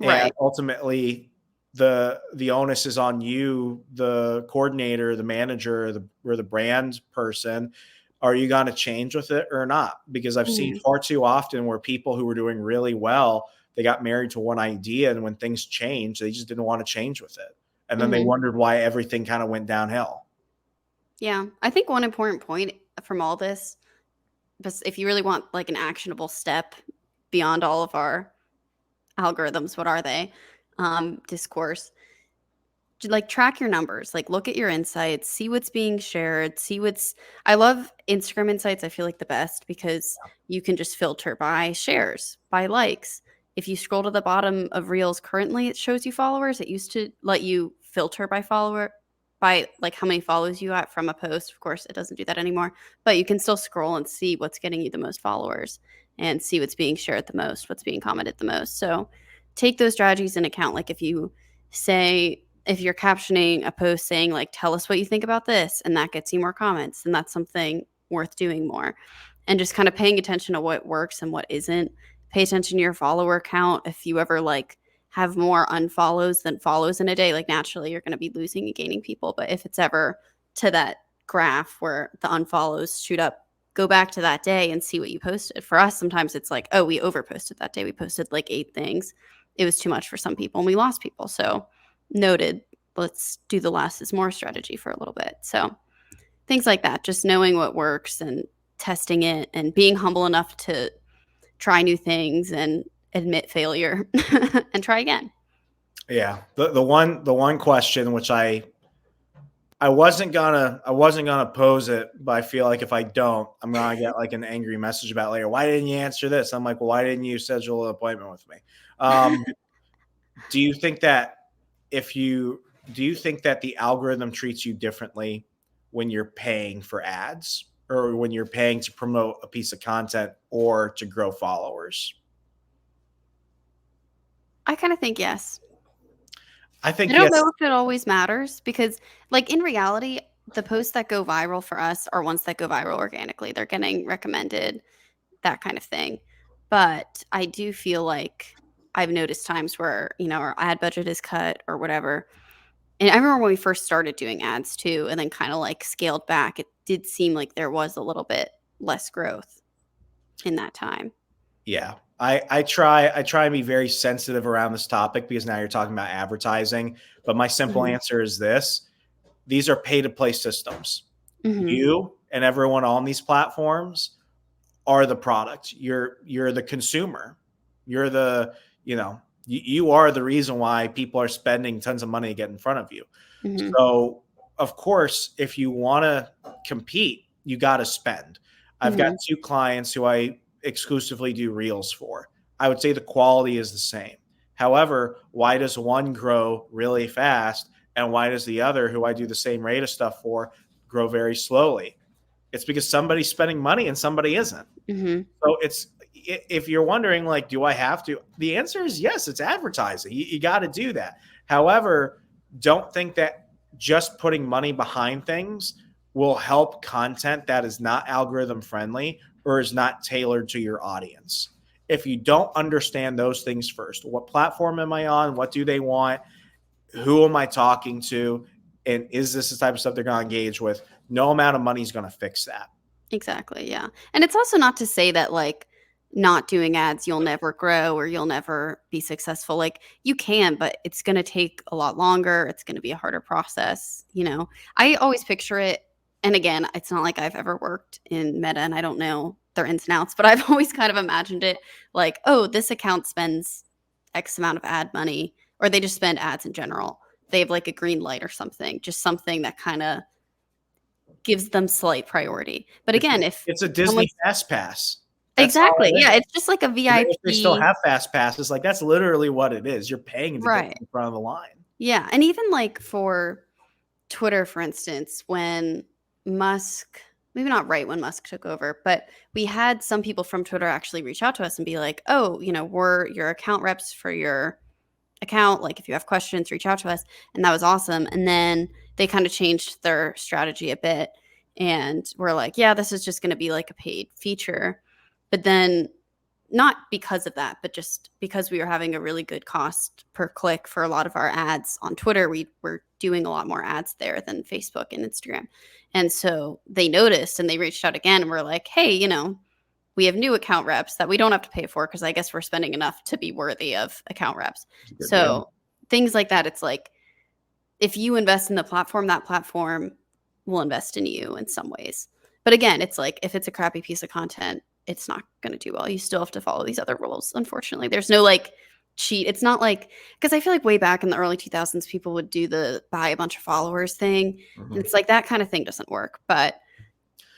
[SPEAKER 2] Right.
[SPEAKER 1] And ultimately the onus is on you, the coordinator, the manager, or the brand person. Are you going to change with it or not? Because I've seen far too often where people who were doing really well, they got married to one idea, and when things changed, they just didn't want to change with it. And then they wondered why everything kind of went downhill.
[SPEAKER 2] Yeah. I think one important point from all this, if you really want like an actionable step beyond all of our algorithms, what are they? Discourse. Like track your numbers, like look at your insights, see what's being shared, I love Instagram insights. I feel like the best because you can just filter by shares, by likes. If you scroll to the bottom of Reels currently, it shows you followers. It used to let you filter by follower, by like how many follows you got from a post. Of course, it doesn't do that anymore, but you can still scroll and see what's getting you the most followers and see what's being shared the most, what's being commented the most. So take those strategies in account. Like if you're captioning a post saying like, tell us what you think about this, and that gets you more comments, then that's something worth doing more. And just kind of paying attention to what works and what isn't. Pay attention to your follower count. If you ever like have more unfollows than follows in a day, like naturally you're going to be losing and gaining people. But if it's ever to that graph where the unfollows shoot up, go back to that day and see what you posted. For us, sometimes it's like, oh, we overposted that day. We posted like 8 things. It was too much for some people and we lost people. So noted, let's do the less is more strategy for a little bit. So things like that, just knowing what works and testing it and being humble enough to try new things and admit failure and try again.
[SPEAKER 1] Yeah. The one question which I wasn't gonna pose it, but I feel like if I don't, I'm gonna get like an angry message about later. Why didn't you answer this? I'm like, well, why didn't you schedule an appointment with me? Do you think that the algorithm treats you differently when you're paying for ads or when you're paying to promote a piece of content or to grow followers?
[SPEAKER 2] I kind of think yes.
[SPEAKER 1] I think
[SPEAKER 2] I don't
[SPEAKER 1] yes.
[SPEAKER 2] know if it always matters because, like, in reality, the posts that go viral for us are ones that go viral organically. They're getting recommended, that kind of thing. But I do feel like I've noticed times where, our ad budget is cut or whatever. And I remember when we first started doing ads too, and then kind of like scaled back, it did seem like there was a little bit less growth in that time.
[SPEAKER 1] Yeah. I try and be very sensitive around this topic because now you're talking about advertising. But my simple answer is this: these are pay to play systems. You and everyone on these platforms are the product. You're the consumer. You're the, you are the reason why people are spending tons of money to get in front of you. So of course, if you want to compete, you got to spend. I've got 2 clients who I exclusively do reels for. I would say the quality is the same. However, why does one grow really fast and why does the other, who I do the same rate of stuff for, grow very slowly? It's because somebody's spending money and somebody isn't. So if you're wondering, like, do I have to? The answer is yes, it's advertising. You got to do that. However, don't think that just putting money behind things will help content that is not algorithm friendly or is not tailored to your audience. If you don't understand those things first, what platform am I on? What do they want? Who am I talking to? And is this the type of stuff they're going to engage with? No amount of money is going to fix that.
[SPEAKER 2] Exactly, yeah. And it's also not to say that, like, not doing ads, you'll never grow or you'll never be successful. Like you can, but it's going to take a lot longer. It's going to be a harder process. I always picture it. And again, it's not like I've ever worked in Meta and I don't know their ins and outs, but I've always kind of imagined it like, oh, this account spends X amount of ad money, or they just spend ads in general. They have like a green light or something, just something that kind of gives them slight priority. But again, if
[SPEAKER 1] it's a Disney Fast Pass.
[SPEAKER 2] Exactly. Yeah, it's just like a VIP.
[SPEAKER 1] If they still have Fast Passes, like that's literally what it is. You're paying to
[SPEAKER 2] Right.
[SPEAKER 1] get in front of the line.
[SPEAKER 2] Yeah, and even like for Twitter, for instance, when Musk, maybe not right when Musk took over, but we had some people from Twitter actually reach out to us and be like, oh, we're your account reps for your account. Like if you have questions, reach out to us. And that was awesome. And then they kind of changed their strategy a bit. And we're like, yeah, this is just going to be like a paid feature. But then not because of that, but just because we were having a really good cost per click for a lot of our ads on Twitter. We were doing a lot more ads there than Facebook and Instagram. And so they noticed and they reached out again and we're like, hey, we have new account reps that we don't have to pay for because I guess we're spending enough to be worthy of account reps. So things like that, it's like if you invest in the platform, that platform will invest in you in some ways. But again, it's like if it's a crappy piece of content, it's not going to do well. You still have to follow these other rules. Unfortunately, there's no like cheat. It's not like, because I feel like way back in the early 2000s, people would do the buy a bunch of followers thing. And it's like that kind of thing doesn't work. But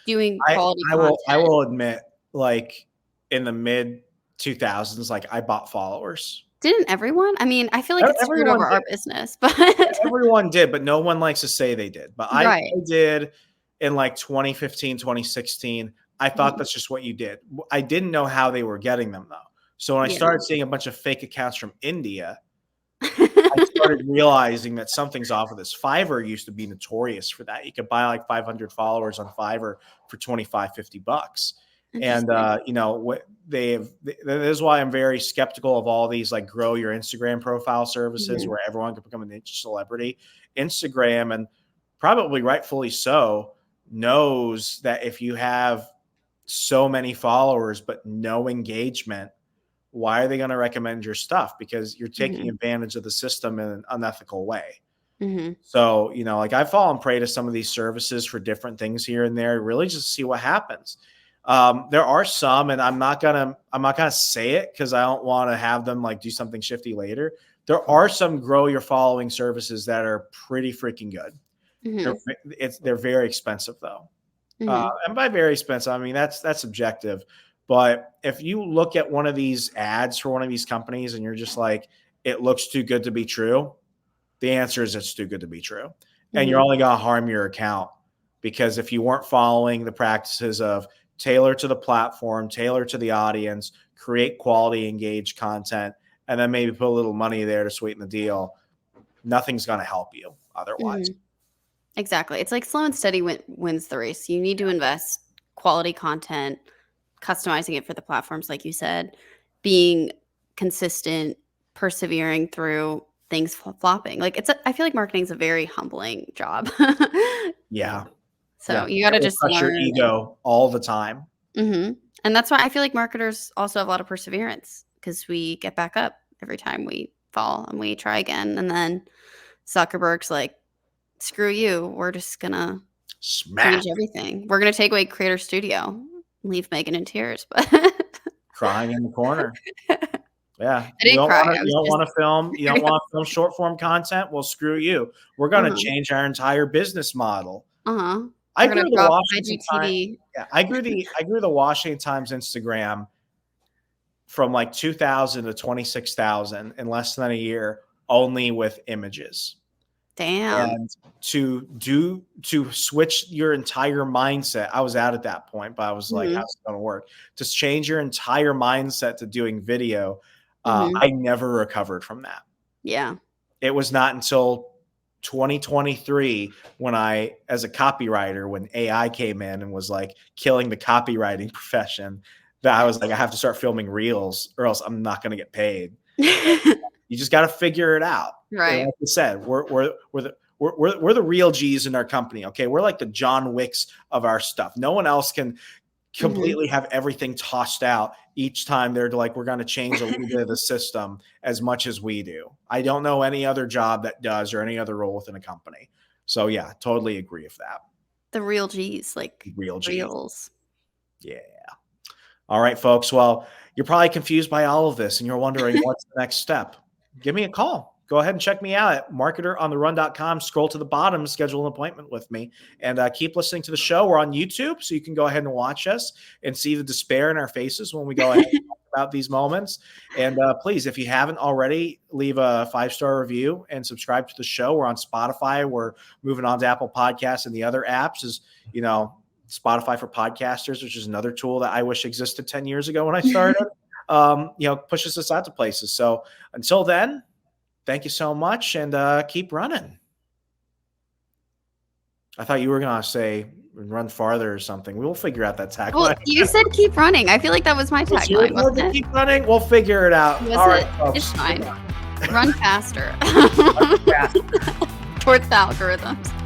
[SPEAKER 2] doing quality content.
[SPEAKER 1] I will admit, like in the mid 2000s, like I bought followers.
[SPEAKER 2] Didn't everyone? I mean, I feel like it's screwed over our business, but
[SPEAKER 1] everyone did, but no one likes to say they did. But I did in like 2015, 2016. I thought that's just what you did. I didn't know how they were getting them though. So when I started seeing a bunch of fake accounts from India, I started realizing that something's off with this. Fiverr used to be notorious for that. You could buy like 500 followers on Fiverr for $25-$50. And what this is why I'm very skeptical of all these like grow your Instagram profile services where everyone can become a niche celebrity. Instagram, and probably rightfully so, knows that if you have so many followers but no engagement, why are they going to recommend your stuff? Because you're taking advantage of the system in an unethical way. So, like I've fallen prey to some of these services for different things here and there, really just to see what happens. There are some, and I'm not gonna say it because I don't want to have them like do something shifty later. There are some grow your following services that are pretty freaking good. They're very expensive though. And by very expensive, I mean, that's subjective. But if you look at one of these ads for one of these companies and you're just like, it looks too good to be true, the answer is it's too good to be true. And you're only going to harm your account, because if you weren't following the practices of tailor to the platform, tailor to the audience, create quality, engaged content, and then maybe put a little money there to sweeten the deal, nothing's going to help you otherwise.
[SPEAKER 2] Exactly. It's like slow and steady wins the race. You need to invest quality content, customizing it for the platforms, like you said, being consistent, persevering through things flopping. Like I feel like marketing is a very humbling job.
[SPEAKER 1] Yeah.
[SPEAKER 2] So you got to just
[SPEAKER 1] crush your ego all the time.
[SPEAKER 2] And that's why I feel like marketers also have a lot of perseverance, because we get back up every time we fall and we try again. And then Zuckerberg's like, screw you. We're just going to change everything. We're going to take away Creator Studio, leave Megan in tears, but
[SPEAKER 1] crying in the corner. Yeah.
[SPEAKER 2] I didn't cry.
[SPEAKER 1] You don't want to film short form content? Well, screw you. We're going to change our entire business model. I grew the Washington Times. Yeah, I grew the Washington Times Instagram from like 2,000 to 26,000 in less than a year, only with images.
[SPEAKER 2] Damn.
[SPEAKER 1] And to switch your entire mindset, I was out at that point, but I was like, how's it going to work? To change your entire mindset to doing video, I never recovered from that.
[SPEAKER 2] Yeah.
[SPEAKER 1] It was not until 2023 when I, as a copywriter, when AI came in and was like killing the copywriting profession, that I was like, I have to start filming reels or else I'm not going to get paid. You just got to figure it out.
[SPEAKER 2] Right.
[SPEAKER 1] And like I said, we're the real G's in our company. Okay. We're like the John Wicks of our stuff. No one else can completely have everything tossed out each time they're like, we're going to change a little bit of the system as much as we do. I don't know any other job that does or any other role within a company. So yeah, totally agree with that.
[SPEAKER 2] The real G's, like
[SPEAKER 1] Real G's.
[SPEAKER 2] reals.
[SPEAKER 1] Yeah. All right, folks. Well, you're probably confused by all of this and you're wondering what's the next step. Give me a call. Go ahead and check me out at marketerontherun.com. Scroll to the bottom, schedule an appointment with me, and keep listening to the show. We're on YouTube, so you can go ahead and watch us and see the despair in our faces when we go ahead and talk about these moments. And please, if you haven't already, leave a 5-star review and subscribe to the show. We're on Spotify. We're moving on to Apple Podcasts and the other apps. Is Spotify for podcasters, which is another tool that I wish existed 10 years ago when I started. Pushes us out to places. So until then, thank you so much, and keep running. I thought you were going to say run farther or something. We'll figure out that tagline.
[SPEAKER 2] Well, you said keep running. I feel like that was my tagline, wasn't it?
[SPEAKER 1] Keep running. We'll figure it out.
[SPEAKER 2] Was
[SPEAKER 1] All
[SPEAKER 2] it?
[SPEAKER 1] right, folks.
[SPEAKER 2] It's fine.
[SPEAKER 1] Goodbye.
[SPEAKER 2] Run faster.
[SPEAKER 1] Run faster.
[SPEAKER 2] Towards the algorithms.